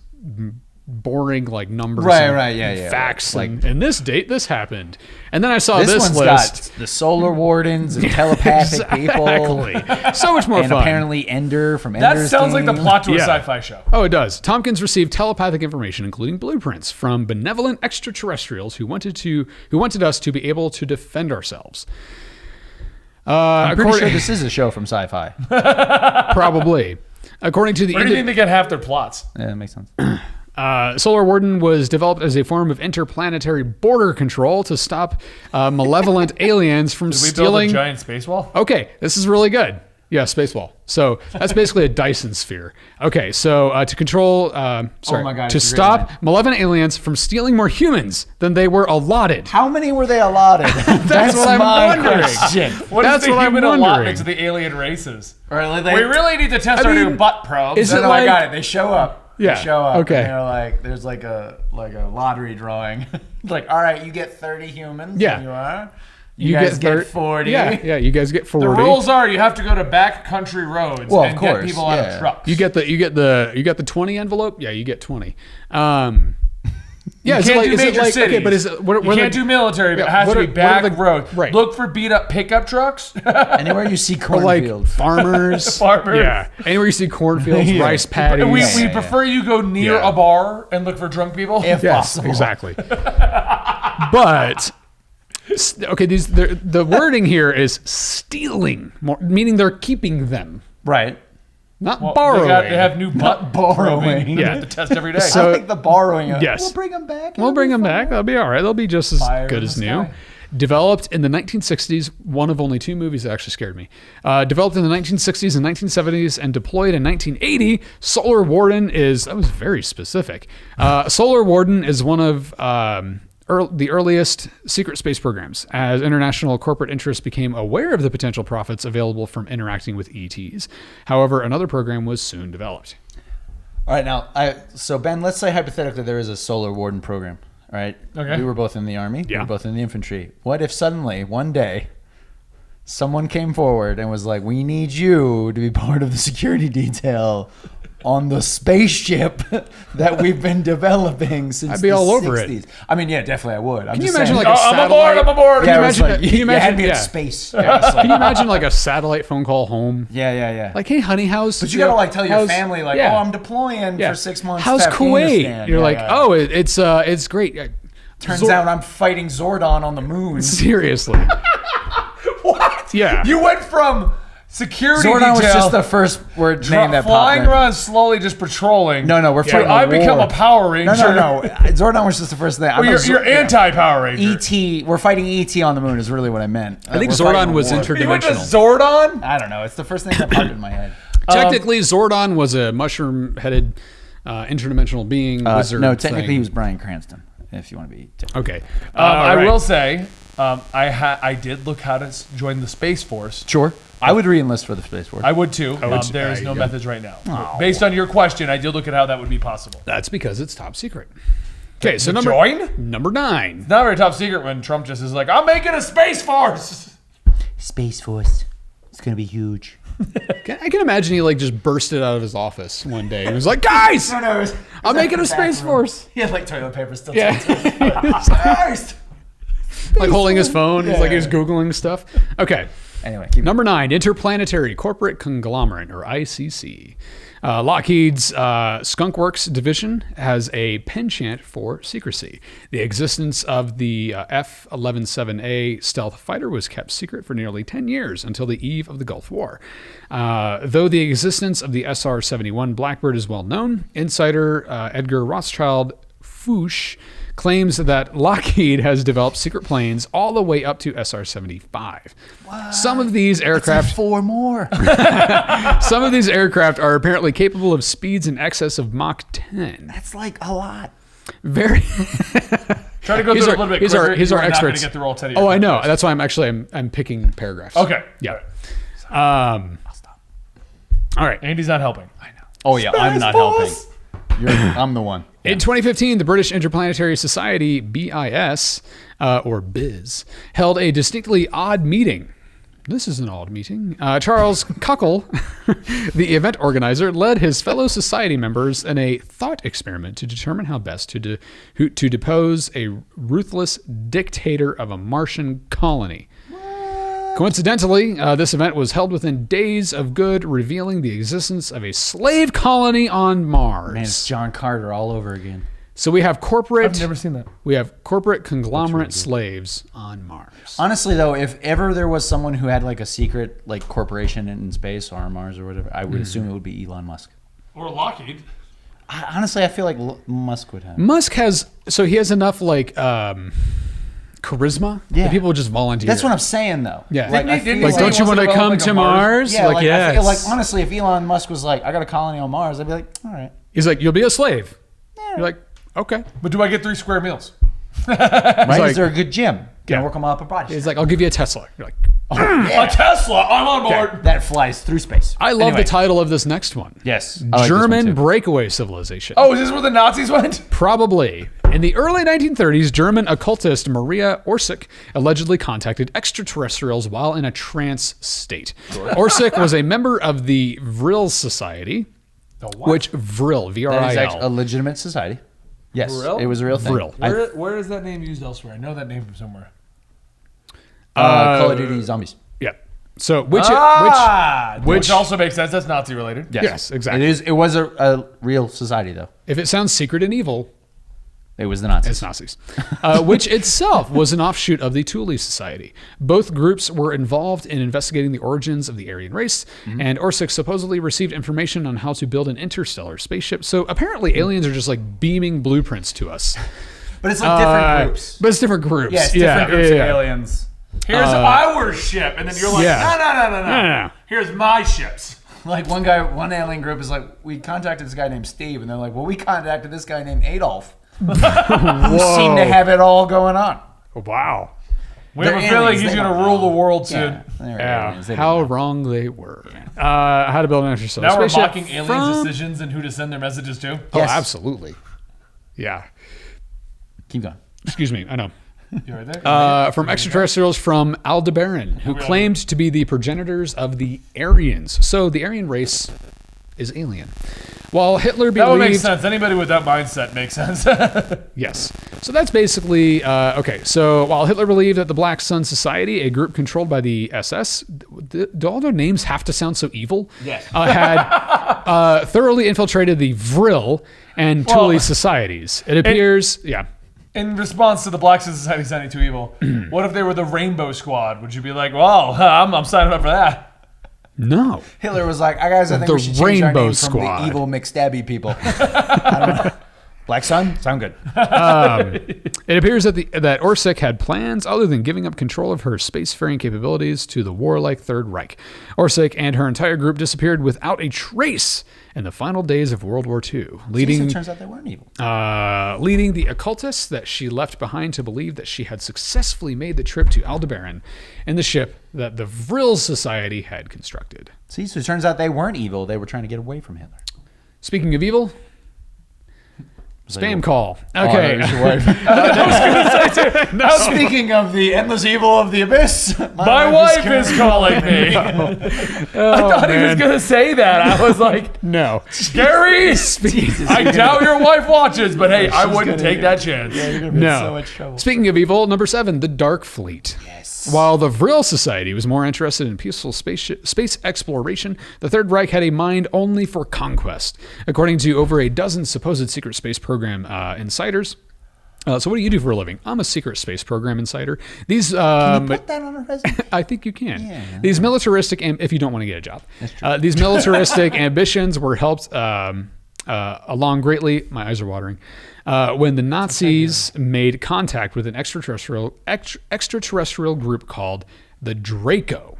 Speaker 2: boring, like numbers, and facts, and this date this happened, and then I saw this
Speaker 3: one's
Speaker 2: list.
Speaker 3: got the Solar Wardens and telepathic people,
Speaker 2: So much more
Speaker 3: and
Speaker 2: fun.
Speaker 3: apparently Ender from
Speaker 1: That
Speaker 3: Ender's
Speaker 1: sounds like the
Speaker 3: Game.
Speaker 1: plot to a
Speaker 2: Yeah.
Speaker 1: sci-fi show.
Speaker 2: Oh, it does. Tompkins received telepathic information, including blueprints from benevolent extraterrestrials who wanted us to be able to defend ourselves.
Speaker 3: I'm pretty sure this is a show from Sci-Fi.
Speaker 2: Probably. According to the
Speaker 1: Where do you think they get half their plots?
Speaker 3: Yeah, that makes sense.
Speaker 2: Solar Warden was developed as a form of interplanetary border control to stop malevolent aliens from
Speaker 1: Did we build a
Speaker 2: stealing.
Speaker 1: giant space wall?
Speaker 2: Okay, this is really good. Yeah, space wall. So that's basically a Dyson sphere. Okay, so to control,
Speaker 3: my God,
Speaker 2: to
Speaker 3: it's a great
Speaker 2: stop
Speaker 3: line.
Speaker 2: malevolent aliens from stealing more humans than they were allotted.
Speaker 3: How many were they allotted? That's
Speaker 2: what I'm
Speaker 3: my
Speaker 2: wondering.
Speaker 3: question.
Speaker 1: What
Speaker 2: That's
Speaker 1: is the
Speaker 2: what I'm
Speaker 1: human
Speaker 2: wondering.
Speaker 1: allotment to the alien races?
Speaker 3: Or like
Speaker 1: We really need to test our new butt probes.
Speaker 2: is
Speaker 3: No,
Speaker 2: it
Speaker 3: no,
Speaker 2: like-
Speaker 3: I got it. They show up.
Speaker 2: Yeah,
Speaker 3: They show up.
Speaker 2: okay.
Speaker 3: And they're like, there's like a lottery drawing. Like, all right, you get 30 humans.
Speaker 2: Yeah.
Speaker 3: And you are. You guys get 40.
Speaker 2: Yeah, you guys get 40.
Speaker 1: The rules are you have to go to back country roads
Speaker 3: Well, of
Speaker 1: and
Speaker 3: course,
Speaker 1: get people out
Speaker 3: yeah.
Speaker 1: of trucks.
Speaker 2: You get the 20 envelope. Yeah, you get 20. Yeah,
Speaker 1: You
Speaker 2: is it
Speaker 1: can't
Speaker 2: like,
Speaker 1: do
Speaker 2: is it
Speaker 1: major
Speaker 2: like,
Speaker 1: cities.
Speaker 2: okay, but is it, what
Speaker 1: you can't do military, but it has to be back road.
Speaker 2: Right.
Speaker 1: Look for beat up pickup trucks.
Speaker 3: Anywhere you see
Speaker 2: or like
Speaker 3: cornfields.
Speaker 2: farmers.
Speaker 1: Farmers.
Speaker 2: Yeah. Anywhere you see cornfields,
Speaker 3: Yeah.
Speaker 2: rice paddies.
Speaker 1: we
Speaker 3: Yeah.
Speaker 1: prefer you go near
Speaker 2: Yeah.
Speaker 1: a bar and look for drunk people.
Speaker 3: If
Speaker 2: Yes,
Speaker 3: possible.
Speaker 2: exactly. But okay, the wording here is stealing, meaning they're keeping them,
Speaker 3: Right.
Speaker 2: not
Speaker 1: Well,
Speaker 2: borrowing.
Speaker 1: they have new butt
Speaker 3: borrowing.
Speaker 1: probing.
Speaker 2: Yeah.
Speaker 1: You have to test every day.
Speaker 2: So-
Speaker 3: I think the borrowing.
Speaker 2: Yes.
Speaker 3: We'll bring them back.
Speaker 2: We'll bring them back. They'll be all right. They'll be just as
Speaker 1: Fire
Speaker 2: good
Speaker 1: in
Speaker 2: as
Speaker 1: the
Speaker 2: new.
Speaker 1: sky.
Speaker 2: Developed in the 1960s, one of only 2 movies that actually scared me. Developed in the 1960s and 1970s and deployed in 1980, Solar Warden that was very specific. Solar Warden is one of the earliest secret space programs, as international corporate interests became aware of the potential profits available from interacting with ETs. However, another program was soon developed.
Speaker 3: All right, now, so Ben, let's say hypothetically there is a Solar Warden program, all right?
Speaker 1: Okay.
Speaker 3: We were both in the Army. We
Speaker 2: Yeah.
Speaker 3: were both in the infantry. What if suddenly, one day, someone came forward and was like, we need you to be part of the security detail on the spaceship that we've been developing since
Speaker 2: I'd be
Speaker 3: the
Speaker 2: all over
Speaker 3: 60s. I mean, yeah, definitely I would.
Speaker 2: Can you imagine like a
Speaker 1: I'm
Speaker 2: satellite?
Speaker 1: aboard. I'm aboard.
Speaker 3: Yeah,
Speaker 2: Can you
Speaker 3: it was
Speaker 2: imagine?
Speaker 3: like,
Speaker 2: Can you
Speaker 3: you had
Speaker 2: imagine?
Speaker 3: me
Speaker 2: Yeah.
Speaker 3: at space. Yeah, it was like-
Speaker 2: Can you imagine like a satellite phone call home?
Speaker 3: yeah.
Speaker 2: Like, hey, honey, how's?
Speaker 3: But you gotta like tell your
Speaker 2: how's-
Speaker 3: family like,
Speaker 2: yeah.
Speaker 3: oh, I'm deploying
Speaker 2: Yeah.
Speaker 3: for 6 months.
Speaker 2: How's
Speaker 3: to
Speaker 2: Kuwait?
Speaker 3: Afghanistan.
Speaker 2: You're
Speaker 3: Yeah,
Speaker 2: like,
Speaker 3: yeah.
Speaker 2: oh, it's great.
Speaker 3: Turns out I'm fighting Zordon on the moon.
Speaker 2: Seriously.
Speaker 1: What?
Speaker 2: Yeah.
Speaker 1: You went from security
Speaker 3: Zordon was
Speaker 1: detail,
Speaker 3: just the first word name that
Speaker 1: flying
Speaker 3: popped in.
Speaker 1: around slowly, just patrolling.
Speaker 3: No, we're
Speaker 1: to
Speaker 3: fighting
Speaker 1: I
Speaker 3: a
Speaker 1: become
Speaker 3: war.
Speaker 1: a Power Ranger.
Speaker 3: No. Zordon was just the first thing.
Speaker 1: Well, you're anti-Power Ranger.
Speaker 3: ET. We're fighting ET on the moon is really what I meant.
Speaker 2: I think
Speaker 3: We're fighting
Speaker 2: Zordon
Speaker 3: a
Speaker 2: was
Speaker 3: war.
Speaker 1: You went to
Speaker 2: interdimensional.
Speaker 1: Zordon?
Speaker 3: I don't know. It's the first thing that popped in my head.
Speaker 2: Technically, Zordon was a mushroom-headed interdimensional being wizard.
Speaker 3: No, technically
Speaker 2: thing.
Speaker 3: he was Bryan Cranston. If you want to be.
Speaker 2: Okay.
Speaker 1: I
Speaker 2: right.
Speaker 1: will say, I did look how to join the Space Force.
Speaker 3: Sure. I would re-enlist for the Space Force.
Speaker 1: I would too.
Speaker 2: would-
Speaker 1: There is no
Speaker 2: yeah.
Speaker 1: methods right now. Based on your question, I did look at how that would be possible.
Speaker 2: That's because it's top secret. Okay, so
Speaker 1: The
Speaker 2: number
Speaker 1: join?
Speaker 2: number 9.
Speaker 1: Not very top secret when Trump just is like, I'm making a Space Force.
Speaker 3: Space Force. It's gonna be huge.
Speaker 2: I can imagine he like just bursted out of his office one day. He was like, "Guys, I'm making a Space Force."
Speaker 3: He had like toilet paper still.
Speaker 2: Yeah,
Speaker 3: Christ.
Speaker 2: like holding his phone. He's like he was googling stuff. Okay.
Speaker 3: Anyway, keep
Speaker 2: Number 9, Interplanetary Corporate Conglomerate, or ICC. Lockheed's Skunkworks division has a penchant for secrecy. The existence of the F-117A stealth fighter was kept secret for nearly 10 years until the eve of the Gulf War. Though the existence of the SR-71 Blackbird is well known, insider Edgar Rothschild Fouche claims that Lockheed has developed secret planes all the way up to SR-75. Some of these aircraft
Speaker 3: 4 more.
Speaker 2: Some of these aircraft are apparently capable of speeds in excess of Mach 10.
Speaker 3: That's like a lot.
Speaker 2: Very.
Speaker 1: Try to go
Speaker 2: He's
Speaker 1: through
Speaker 2: our-
Speaker 1: it a little bit
Speaker 2: he's
Speaker 1: quicker.
Speaker 2: our- he's
Speaker 1: You
Speaker 2: our
Speaker 1: are not gonna
Speaker 2: experts.
Speaker 1: get through all 10 of
Speaker 2: Oh,
Speaker 1: your
Speaker 2: I know.
Speaker 1: questions.
Speaker 2: That's why I'm picking paragraphs.
Speaker 1: Okay.
Speaker 2: Yeah.
Speaker 1: All right.
Speaker 2: All right.
Speaker 1: Andy's not helping. I know.
Speaker 3: Oh yeah, I'm not helping. I'm the one.
Speaker 2: In 2015, the British Interplanetary Society, BIS, or BIS, held a distinctly odd meeting. This is an odd meeting. Charles Cockle, the event organizer, led his fellow society members in a thought experiment to determine how best to depose a ruthless dictator of a Martian colony. Coincidentally, this event was held within days of Good revealing the existence of a slave colony on Mars.
Speaker 3: Man, it's John Carter all over again.
Speaker 2: So we have corporate.
Speaker 1: I've never seen that.
Speaker 2: We have corporate conglomerate slaves on Mars.
Speaker 3: Honestly, though, if ever there was someone who had like a secret like corporation in space or on Mars or whatever, I would assume it would be Elon Musk.
Speaker 1: Or Lockheed.
Speaker 3: Honestly, I feel like Musk would have.
Speaker 2: Musk has he has enough like charisma
Speaker 3: Yeah.
Speaker 2: that people would just volunteer.
Speaker 3: That's what I'm saying, though.
Speaker 2: Yeah.
Speaker 3: Like,
Speaker 1: Didn't
Speaker 3: I
Speaker 1: he- didn't
Speaker 3: feel
Speaker 1: he
Speaker 2: like.
Speaker 1: say
Speaker 2: Don't you
Speaker 1: wants
Speaker 2: want to
Speaker 1: to
Speaker 2: come
Speaker 1: develop,
Speaker 2: to
Speaker 1: like, a
Speaker 2: Mars?
Speaker 3: Yeah, like,
Speaker 2: yes.
Speaker 3: I feel like honestly, if Elon Musk was like, "I got a colony on Mars," I'd be like, "All right."
Speaker 2: He's like, you'll be a slave. You're like, okay.
Speaker 1: But do I get 3 square meals?
Speaker 3: Right?
Speaker 2: like-
Speaker 3: Is there a good gym? Can
Speaker 2: Yeah.
Speaker 3: I work on my upper body?
Speaker 2: He's like, I'll give you a Tesla. You're like,
Speaker 1: A Tesla. I'm on board.
Speaker 3: that flies through space.
Speaker 2: I love
Speaker 3: Anyway.
Speaker 2: the title of this next one.
Speaker 3: Yes, I like this one
Speaker 2: German
Speaker 3: too.
Speaker 2: breakaway civilization.
Speaker 1: Oh, is this where the Nazis went?
Speaker 2: Probably. In the early 1930s, German occultist Maria Orsic allegedly contacted extraterrestrials while in a trance state. Orsic was a member of the Vril Society, which Vril,
Speaker 3: That is
Speaker 2: V-R-I-L.
Speaker 3: actually a legitimate society. Yes,
Speaker 1: Vril?
Speaker 3: it was a real thing.
Speaker 2: Vril.
Speaker 1: Where is that name used elsewhere? I know that name from somewhere.
Speaker 3: Call of Duty Zombies.
Speaker 2: Yeah. So, which
Speaker 1: Which also makes sense. That's Nazi related.
Speaker 2: yes, exactly.
Speaker 3: It was a real society though.
Speaker 2: If it sounds secret and evil,
Speaker 3: It was the Nazis.
Speaker 2: it's Nazis, which itself was an offshoot of the Thule Society. Both groups were involved in investigating the origins of the Aryan race, and Orsic supposedly received information on how to build an interstellar spaceship. So apparently aliens are just like beaming blueprints to us.
Speaker 3: But it's like different groups.
Speaker 2: But it's different groups.
Speaker 3: Yeah, it's different groups
Speaker 2: yeah.
Speaker 3: of aliens.
Speaker 1: Here's our ship, and then you're like,
Speaker 2: yeah.
Speaker 1: no. Here's my ships.
Speaker 3: Like one alien group is like, we contacted this guy named Steve, and they're like, well, we contacted this guy named Adolf. Who seem to have it all going on.
Speaker 2: Wow.
Speaker 1: We have a feeling he's going to rule the world soon.
Speaker 2: Yeah, how wrong they were. How to build an interstellar
Speaker 1: Now we're
Speaker 2: spaceship
Speaker 1: mocking aliens' decisions and who to send their messages to.
Speaker 2: Oh, absolutely. Yeah.
Speaker 3: Keep going.
Speaker 2: Excuse me. I know.
Speaker 1: You right there?
Speaker 2: From extraterrestrials from Aldebaran, who claimed to be the progenitors of the Aryans. So the Aryan race is alien. While Hitler believed...
Speaker 1: That would make sense. Anybody with that mindset makes sense.
Speaker 2: Yes. So that's basically... okay, so while Hitler believed that the Black Sun Society, a group controlled by the SS... Do all their names have to sound so evil?
Speaker 1: Yes.
Speaker 2: Had thoroughly infiltrated the Vril and Thule societies. It appears...
Speaker 1: In response to the Black Society sounding too evil, what if they were the Rainbow Squad? Would you be like, well, I'm signing up for that?
Speaker 2: No.
Speaker 3: Hitler was like, I think
Speaker 2: The
Speaker 3: we should change our
Speaker 2: Rainbow
Speaker 3: name
Speaker 2: Squad.
Speaker 3: from the evil McStabby people. I don't know. Black Sun? Sound good.
Speaker 2: It appears that that Orsic had plans other than giving up control of her spacefaring capabilities to the warlike Third Reich. Orsic and her entire group disappeared without a trace in the final days of World War II, leading.
Speaker 3: So it turns out they weren't evil.
Speaker 2: Leading the occultists that she left behind to believe that she had successfully made the trip to Aldebaran in the ship that the Vril Society had constructed.
Speaker 3: See, so it turns out they weren't evil. They were trying to get away from Hitler.
Speaker 2: Speaking of evil. Spam call. Okay.
Speaker 3: Speaking of the endless evil of the abyss,
Speaker 1: my wife is calling me. I thought he was going to say that. I was like,
Speaker 2: no.
Speaker 1: Gary, I doubt your wife watches, but hey, I wouldn't take that chance.
Speaker 3: Yeah, you're going to be in so much trouble.
Speaker 2: Speaking of evil, number 7, the Dark Fleet.
Speaker 3: Yes.
Speaker 2: While the Vril Society was more interested in peaceful space exploration, the Third Reich had a mind only for conquest, according to over a dozen supposed secret space program insiders. So what do you do for a living? I'm a secret space program insider. These
Speaker 3: can you put that on a resume?
Speaker 2: I think you can.
Speaker 3: Yeah.
Speaker 2: These militaristic, if you don't want to get a job,
Speaker 3: That's true.
Speaker 2: These militaristic ambitions were helped along greatly. My eyes are watering. When the Nazis made contact with an extraterrestrial group called the Draco,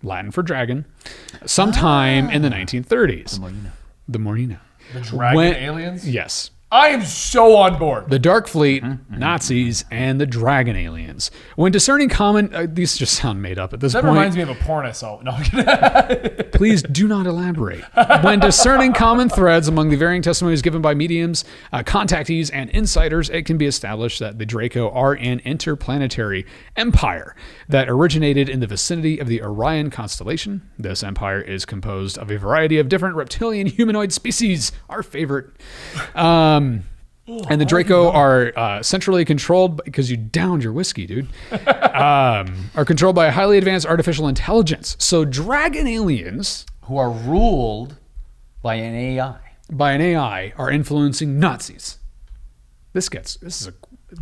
Speaker 2: Latin for dragon, sometime in the 1930s.
Speaker 3: The more you know.
Speaker 2: The more you know.
Speaker 1: The dragon aliens?
Speaker 2: Yes.
Speaker 1: I am so on board.
Speaker 2: The Dark Fleet, Nazis, and the Dragon Aliens. When discerning common... these just sound made up at this
Speaker 1: That
Speaker 2: point.
Speaker 1: reminds me of a porn I saw. No,
Speaker 2: Please do not elaborate. When discerning common threads among the varying testimonies given by mediums, contactees, and insiders, it can be established that the Draco are an interplanetary empire that originated in the vicinity of the Orion constellation. This empire is composed of a variety of different reptilian humanoid species, our favorite. And the Draco are centrally controlled, because you downed your whiskey, dude, are controlled by a highly advanced artificial intelligence. So dragon aliens,
Speaker 3: who are ruled by an AI.
Speaker 2: Are influencing Nazis. This is a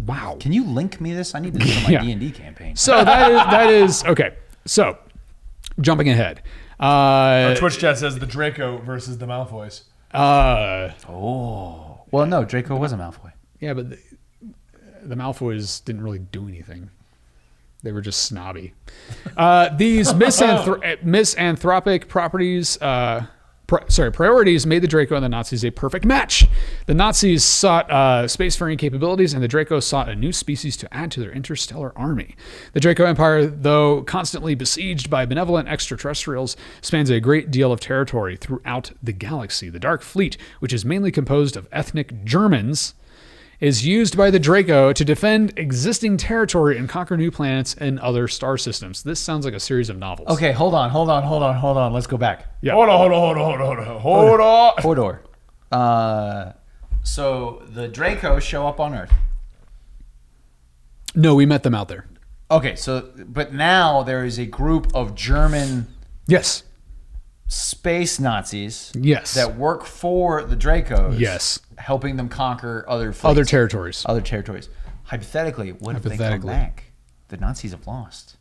Speaker 2: wow.
Speaker 3: Can you link me this? I need this for my D&D campaign.
Speaker 2: So that is okay. So jumping ahead.
Speaker 1: Our Twitch chat says the Draco versus the Malfoys.
Speaker 3: Well, no, Draco was a Malfoy.
Speaker 2: Yeah, but the Malfoys didn't really do anything. They were just snobby. These misanthropic priorities made the Draco and the Nazis a perfect match. The Nazis sought spacefaring capabilities, and the Draco sought a new species to add to their interstellar army. The Draco Empire, though constantly besieged by benevolent extraterrestrials, spans a great deal of territory throughout the galaxy. The Dark Fleet, which is mainly composed of ethnic Germans, is used by the Draco to defend existing territory and conquer new planets and other star systems. This sounds like a series of novels.
Speaker 3: Okay, hold on. Let's go back.
Speaker 2: Yeah.
Speaker 1: Hold on.
Speaker 3: Hodor. So the Dracos show up on Earth.
Speaker 2: No, we met them out there.
Speaker 3: Okay, but now there is a group of German
Speaker 2: Yes.
Speaker 3: space Nazis
Speaker 2: Yes.
Speaker 3: that work for the Dracos.
Speaker 2: Yes.
Speaker 3: Helping them conquer other fleets.
Speaker 2: Other territories.
Speaker 3: Hypothetically, what if they come back? The Nazis have lost.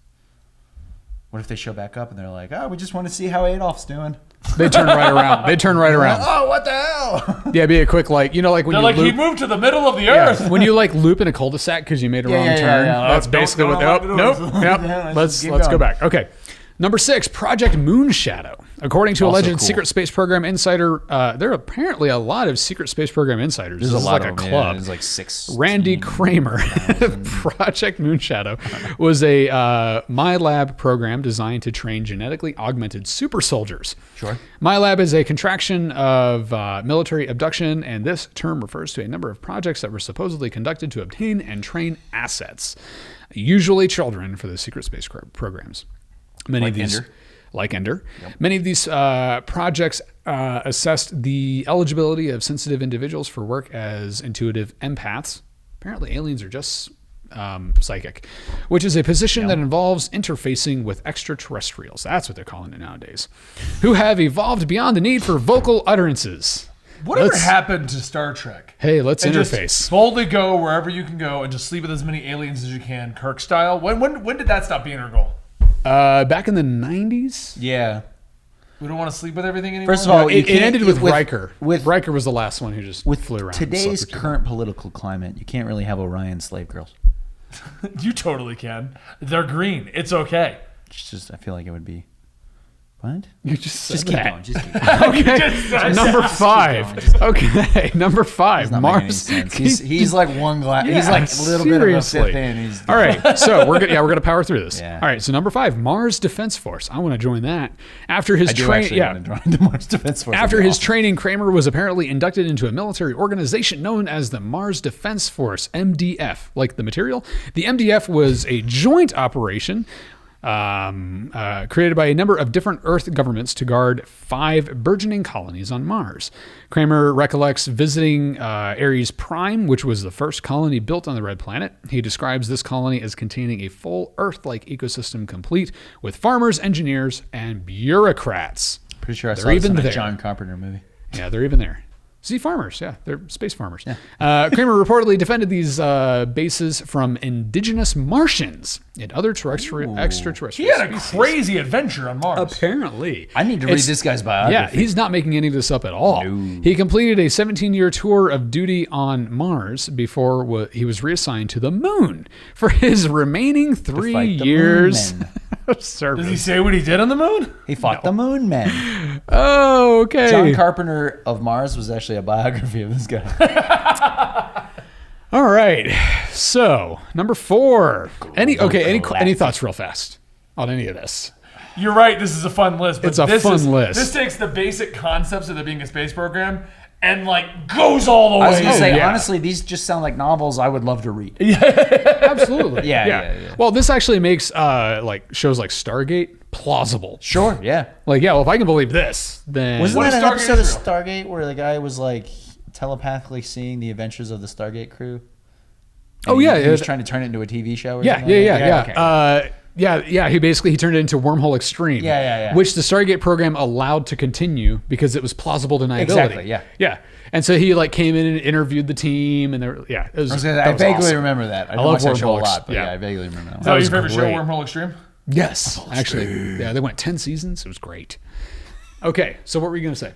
Speaker 3: What if they show back up and they're like, we just want to see how Adolf's doing?
Speaker 2: They turn right around.
Speaker 3: Oh, what the hell?
Speaker 2: Yeah, it'd be a quick, when
Speaker 1: They're
Speaker 2: you
Speaker 1: like,
Speaker 2: loop,
Speaker 1: he moved to the middle of the earth.
Speaker 2: when you loop in a cul-de-sac because you made a wrong turn. That's basically what. Nope. Let's go back. Okay. Number 6, Project Moonshadow. According to a
Speaker 3: Also
Speaker 2: alleged
Speaker 3: cool.
Speaker 2: secret space program insider, there are apparently a lot of secret space program insiders.
Speaker 3: There's
Speaker 2: This is
Speaker 3: a lot
Speaker 2: like
Speaker 3: of
Speaker 2: a
Speaker 3: them,
Speaker 2: club.
Speaker 3: There's like 6.
Speaker 2: Randy Kramer, Project Moonshadow, was a MyLab program designed to train genetically augmented super soldiers.
Speaker 3: Sure.
Speaker 2: MyLab is a contraction of military abduction, and this term refers to a number of projects that were supposedly conducted to obtain and train assets, usually children, for the secret space programs. Many of these,
Speaker 3: Ender.
Speaker 2: like Ender, many of these projects assessed the eligibility of sensitive individuals for work as intuitive empaths. Apparently, aliens are just psychic, which is a position that involves interfacing with extraterrestrials. That's what they're calling it nowadays, who have evolved beyond the need for vocal utterances.
Speaker 1: Whatever happened to Star Trek?
Speaker 2: Hey, let's
Speaker 1: And
Speaker 2: interface.
Speaker 1: Just boldly go wherever you can go and just sleep with as many aliens as you can, Kirk style. When did that stop being our goal?
Speaker 2: Back in the 90s?
Speaker 3: Yeah.
Speaker 1: We don't want to sleep with everything anymore.
Speaker 3: First of all, you
Speaker 2: It
Speaker 3: can't-
Speaker 2: ended with
Speaker 3: with-
Speaker 2: Riker.
Speaker 3: with-
Speaker 2: Riker was the last one who just
Speaker 3: With
Speaker 2: flew around. and
Speaker 3: today's
Speaker 2: slept with people.
Speaker 3: current political climate, you can't really have Orion slave girls.
Speaker 1: you totally can. They're green. It's okay.
Speaker 3: It's just, I feel like it would be. What?
Speaker 2: You just said
Speaker 3: Just keep
Speaker 2: that.
Speaker 3: going. Just keep going.
Speaker 2: Okay, number 5. Okay, number 5.
Speaker 3: It's not making any
Speaker 2: Mars.
Speaker 3: sense. He's like one glass. He's
Speaker 2: Yeah,
Speaker 3: like a little bit of a
Speaker 2: seriously.
Speaker 3: fifth in. He's
Speaker 2: All right, so we're gonna power through this.
Speaker 3: Yeah.
Speaker 2: All right, so number 5, Mars Defense Force. I want to join that. After his
Speaker 3: I do
Speaker 2: training,
Speaker 3: actually want to join the Mars Defense Force.
Speaker 2: After
Speaker 3: That'd be
Speaker 2: his
Speaker 3: awesome.
Speaker 2: training, Kramer was apparently inducted into a military organization known as the Mars Defense Force, MDF, like the material. The MDF was a joint operation created by a number of different Earth governments to guard 5 burgeoning colonies on Mars. Kramer recollects visiting Ares Prime, which was the first colony built on the Red Planet. He describes this colony as containing a full Earth-like ecosystem complete with farmers, engineers, and bureaucrats.
Speaker 3: Pretty sure I
Speaker 2: They're
Speaker 3: saw this
Speaker 2: even
Speaker 3: in a
Speaker 2: there.
Speaker 3: John Carpenter movie.
Speaker 2: Yeah, they're even there. See, farmers. Yeah, they're space farmers. Kramer reportedly defended these bases from indigenous Martians and other extraterrestrial
Speaker 1: He had a
Speaker 2: species.
Speaker 1: crazy adventure on Mars.
Speaker 2: Apparently.
Speaker 3: I need to read this guy's biography.
Speaker 2: Yeah, he's not making any of this up at all.
Speaker 3: No.
Speaker 2: He completed a 17-year tour of duty on Mars before he was reassigned to the moon for his remaining 3
Speaker 3: fight the
Speaker 2: years
Speaker 3: moon men.
Speaker 2: of
Speaker 1: Does
Speaker 2: service.
Speaker 1: he say what he did on the moon?
Speaker 3: He fought the Moon Men.
Speaker 2: Oh, okay.
Speaker 3: John Carpenter of Mars was actually a biography of this guy.
Speaker 2: All right. So, number 4. Any thoughts real fast on any of this?
Speaker 1: You're right. This is a fun list. But
Speaker 2: It's a
Speaker 1: this
Speaker 2: fun list.
Speaker 1: This takes the basic concepts of there being a space program and like goes all the way.
Speaker 3: I was going to say,
Speaker 2: yeah.
Speaker 3: honestly, these just sound like novels I would love to read.
Speaker 2: Absolutely.
Speaker 3: Yeah.
Speaker 2: Well, this actually makes like shows like Stargate plausible.
Speaker 3: Sure, yeah.
Speaker 2: Like, yeah, well, if I can believe this, then
Speaker 3: Wasn't
Speaker 1: What
Speaker 3: that
Speaker 1: is
Speaker 3: an
Speaker 1: Stargate
Speaker 3: episode of
Speaker 1: Israel?
Speaker 3: Stargate where the guy was like telepathically seeing the adventures of the Stargate crew?
Speaker 2: Oh,
Speaker 3: And
Speaker 2: yeah,
Speaker 3: he was
Speaker 2: yeah.
Speaker 3: trying to turn it into a TV show or
Speaker 2: yeah,
Speaker 3: something like that?
Speaker 2: yeah.
Speaker 3: Okay.
Speaker 2: He basically turned it into Wormhole Extreme.
Speaker 3: Yeah.
Speaker 2: Which the Stargate program allowed to continue because it was plausible deniability.
Speaker 3: Exactly, yeah.
Speaker 2: Yeah. And so he like came in and interviewed the team, and it was
Speaker 3: I vaguely remember that. I don't
Speaker 2: love
Speaker 3: watch that show a
Speaker 2: Wormhole
Speaker 3: lot, but
Speaker 2: yeah.
Speaker 3: yeah, I vaguely remember that
Speaker 1: Is
Speaker 3: one.
Speaker 1: that
Speaker 2: was
Speaker 1: your favorite show,
Speaker 2: great.
Speaker 1: Wormhole Extreme?
Speaker 2: Yes, actually, yeah, they went 10 seasons. It was great. Okay, so what were you going to say?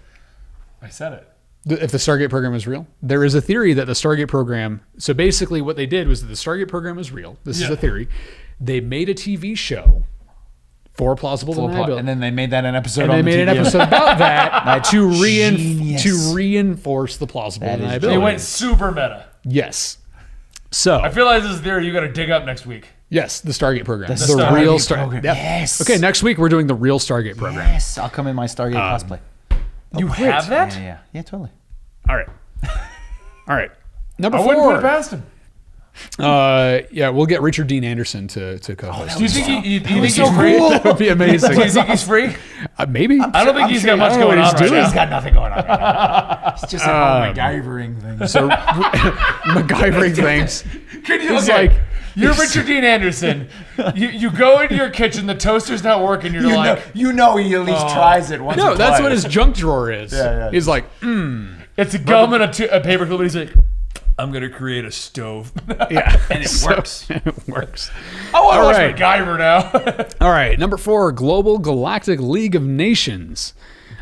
Speaker 1: I said it.
Speaker 2: If the Stargate program is real, there is a theory that the Stargate program. So basically, what they did was that the Stargate program is real. This is
Speaker 1: Yeah.
Speaker 2: a theory. They made a TV show for plausible deniability,
Speaker 3: And then they made that an episode
Speaker 2: and
Speaker 3: on
Speaker 2: they
Speaker 3: the
Speaker 2: made an
Speaker 3: TV.
Speaker 2: episode about that to
Speaker 3: genius.
Speaker 2: reinforce the plausible
Speaker 3: That is
Speaker 2: deniability.
Speaker 1: They went super meta.
Speaker 2: Yes. So
Speaker 1: I feel like this is a theory you got to dig up next week.
Speaker 2: yes, the Stargate program, the
Speaker 3: Stargate
Speaker 2: real
Speaker 3: program.
Speaker 2: Yep.
Speaker 3: Yes.
Speaker 2: Okay, next week we're doing the real Stargate program.
Speaker 3: Yes, I'll come in my Stargate cosplay.
Speaker 1: You have that?
Speaker 3: Yeah, totally.
Speaker 2: All right. All right. Number
Speaker 1: I wouldn't put it
Speaker 2: 4.
Speaker 1: past him.
Speaker 2: Yeah, we'll get Richard Dean Anderson to co-host.
Speaker 1: Do you think you think he's
Speaker 3: so
Speaker 1: free?
Speaker 3: cool.
Speaker 2: That would be amazing.
Speaker 1: Do you think he's free?
Speaker 2: Maybe.
Speaker 1: I don't think he's got much
Speaker 2: I don't know
Speaker 1: going
Speaker 2: what
Speaker 1: on
Speaker 2: he's
Speaker 1: right
Speaker 2: doing.
Speaker 1: now.
Speaker 3: He's got nothing going on right now. It's just a MacGyvering thing.
Speaker 2: So MacGyvering things.
Speaker 1: Can you,
Speaker 2: He's
Speaker 1: okay,
Speaker 2: like-
Speaker 1: you're Richard Dean Anderson. You go into your kitchen, the toaster's not working. You're like,
Speaker 3: you know he at least tries it once
Speaker 2: No,
Speaker 3: or
Speaker 2: that's
Speaker 3: twice.
Speaker 2: what his junk drawer is.
Speaker 3: Yeah.
Speaker 2: He's like,
Speaker 1: it's a gum and a paper clip, and he's like, I'm gonna create a stove.
Speaker 2: yeah,
Speaker 1: And it works.
Speaker 2: It works.
Speaker 1: I want to
Speaker 2: All
Speaker 1: watch
Speaker 2: right.
Speaker 1: MacGyver now.
Speaker 2: All right, number 4, Global Galactic League of Nations.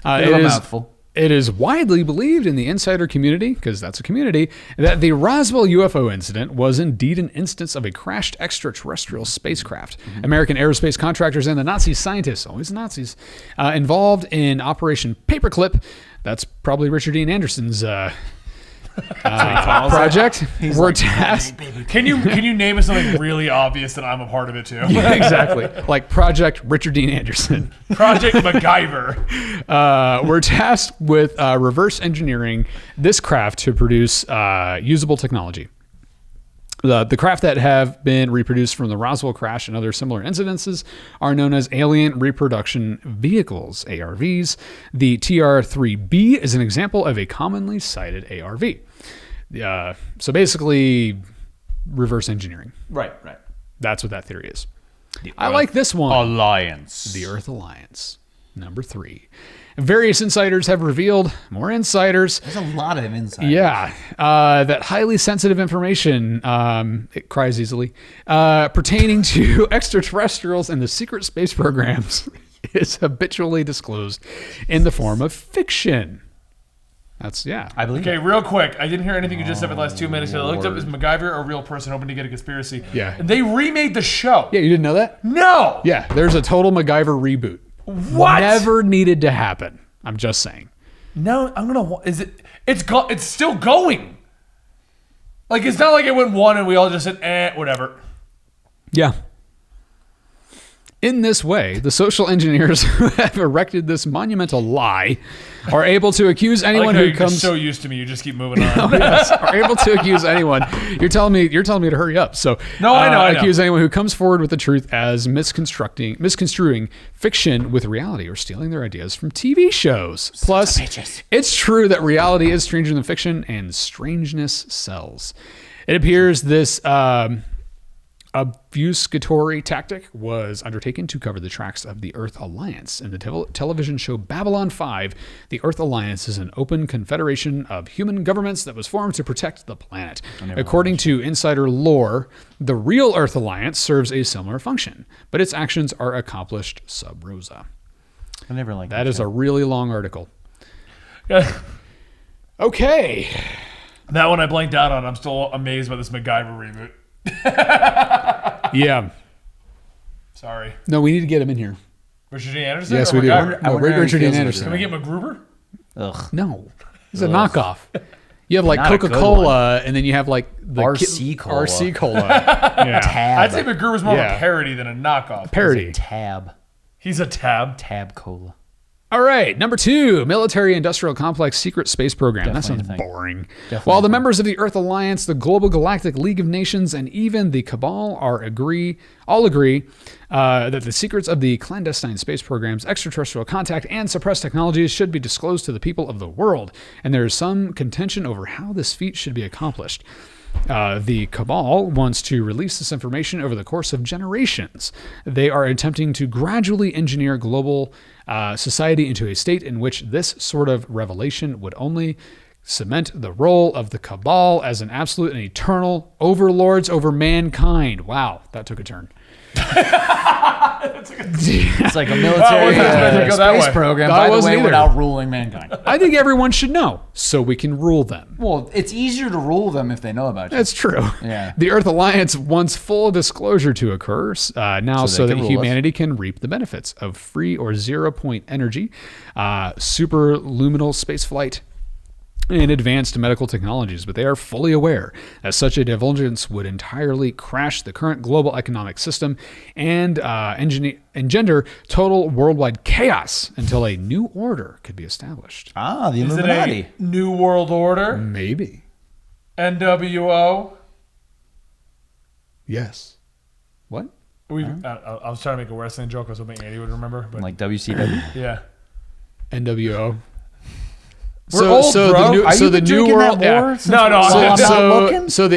Speaker 3: Bit of a mouthful.
Speaker 2: It is widely believed in the insider community, because that's a community, that the Roswell UFO incident was indeed an instance of a crashed extraterrestrial spacecraft. American aerospace contractors and the Nazi scientists, always Nazis, involved in Operation Paperclip, that's probably Richard Dean Anderson's project, were tasked.
Speaker 1: Can you name us something really obvious that I'm a part of it too?
Speaker 2: Yeah, exactly. Like Project Richard Dean Anderson.
Speaker 1: Project MacGyver.
Speaker 2: We're tasked with reverse engineering this craft to produce usable technology. The craft that have been reproduced from the Roswell crash and other similar incidences are known as Alien Reproduction Vehicles, ARVs. The TR-3B is an example of a commonly cited ARV. So basically, reverse engineering.
Speaker 3: Right.
Speaker 2: That's what that theory is. I like this one.
Speaker 3: Alliance.
Speaker 2: The Earth Alliance. Number 3. Various insiders have revealed, more insiders.
Speaker 3: There's a lot of insiders.
Speaker 2: Yeah. That highly sensitive information, it cries easily, pertaining to extraterrestrials and the secret space programs is habitually disclosed in the form of fiction. That's, yeah.
Speaker 3: I believe
Speaker 1: Okay, real quick. I didn't hear anything you just said for the last 2 minutes. I looked up, is MacGyver a real person hoping to get a conspiracy?
Speaker 2: Yeah.
Speaker 1: And they remade the show.
Speaker 2: Yeah, you didn't know that?
Speaker 1: No.
Speaker 2: Yeah, there's a total MacGyver reboot.
Speaker 1: What?
Speaker 2: Never needed to happen. I'm just saying.
Speaker 1: No, I'm gonna. Is it? It's still going. Like it's not like it went one and we all just said, whatever.
Speaker 2: Yeah. In this way, the social engineers who have erected this monumental lie are able to accuse anyone who
Speaker 1: you're
Speaker 2: comes.
Speaker 1: so used to me, you just keep moving on.
Speaker 2: Yes, are able to accuse anyone. You're telling me to hurry up. So
Speaker 1: No, I know.
Speaker 2: Accuse anyone who comes forward with the truth as misconstruing fiction with reality or stealing their ideas from TV shows. Plus, it's true that reality is stranger than fiction, and strangeness sells. It appears this obfuscatory tactic was undertaken to cover the tracks of the Earth Alliance. In the television show Babylon 5, the Earth Alliance is an open confederation of human governments that was formed to protect the planet. According to insider lore, the real Earth Alliance serves a similar function, but its actions are accomplished sub rosa.
Speaker 3: I never liked
Speaker 2: That is a really long article. Okay.
Speaker 1: That one I blanked out on. I'm still amazed by this MacGyver reboot.
Speaker 2: Yeah.
Speaker 1: Sorry.
Speaker 2: No, we need to get him in here.
Speaker 1: Richard Dean Anderson?
Speaker 2: Yes,
Speaker 1: or
Speaker 2: we do.
Speaker 1: MacGyver?
Speaker 2: No,
Speaker 3: wonder how he
Speaker 2: Richard Dean
Speaker 3: feels about
Speaker 2: Anderson.
Speaker 1: Can we get MacGruber?
Speaker 3: Ugh.
Speaker 2: No, it's a knockoff. You have like
Speaker 3: Not a good
Speaker 2: Coca-Cola, and then you have like the
Speaker 3: RC Cola.
Speaker 2: RC Cola. Yeah.
Speaker 3: Tab.
Speaker 1: I'd say MacGruber's more of
Speaker 2: Yeah.
Speaker 1: a parody than a knockoff.
Speaker 2: Parody.
Speaker 3: Tab.
Speaker 1: He's a tab.
Speaker 3: Tab Cola.
Speaker 2: All right, number 2, military-industrial complex secret space program.
Speaker 3: Definitely
Speaker 2: That
Speaker 3: a
Speaker 2: sounds
Speaker 3: thing.
Speaker 2: boring.
Speaker 3: Definitely
Speaker 2: While
Speaker 3: a
Speaker 2: the
Speaker 3: thing.
Speaker 2: members of the Earth Alliance, the Global Galactic League of Nations, and even the Cabal all agree that the secrets of the clandestine space programs, extraterrestrial contact, and suppressed technologies should be disclosed to the people of the world. And there is some contention over how this feat should be accomplished. The Cabal wants to release this information over the course of generations. They are attempting to gradually engineer global society into a state in which this sort of revelation would only cement the role of the Cabal as an absolute and eternal overlords over mankind. Wow, that took a turn.
Speaker 3: It's like a military
Speaker 1: go that
Speaker 3: space
Speaker 1: way.
Speaker 3: program,
Speaker 2: That
Speaker 3: by the
Speaker 2: wasn't
Speaker 3: way,
Speaker 2: either.
Speaker 3: without ruling mankind.
Speaker 2: I think everyone should know so we can rule them.
Speaker 3: Well, it's easier to rule them if they know about you.
Speaker 2: That's true.
Speaker 3: Yeah.
Speaker 2: The Earth Alliance wants full disclosure to occur now so
Speaker 3: they
Speaker 2: that
Speaker 3: can rule
Speaker 2: humanity can reap the benefits of free or 0-point energy, superluminal spaceflight, and advanced medical technologies, but they are fully aware that such a divulgence would entirely crash the current global economic system and engender total worldwide chaos until a new order could be established.
Speaker 3: Ah, the
Speaker 1: Is it
Speaker 3: Illuminati.
Speaker 1: a New World Order?
Speaker 2: Maybe.
Speaker 1: NWO?
Speaker 2: Yes. What?
Speaker 1: I was trying to make a wrestling joke. I was hoping Andy would remember. But
Speaker 3: Like WCW.
Speaker 1: yeah.
Speaker 2: NWO.
Speaker 1: We're old, bro.
Speaker 2: New,
Speaker 3: Are
Speaker 2: so
Speaker 3: you
Speaker 2: the new
Speaker 3: drinking
Speaker 2: world,
Speaker 3: that more
Speaker 2: yeah.
Speaker 3: since
Speaker 1: No, no,
Speaker 3: while I'm
Speaker 2: So,
Speaker 3: not looking?
Speaker 2: so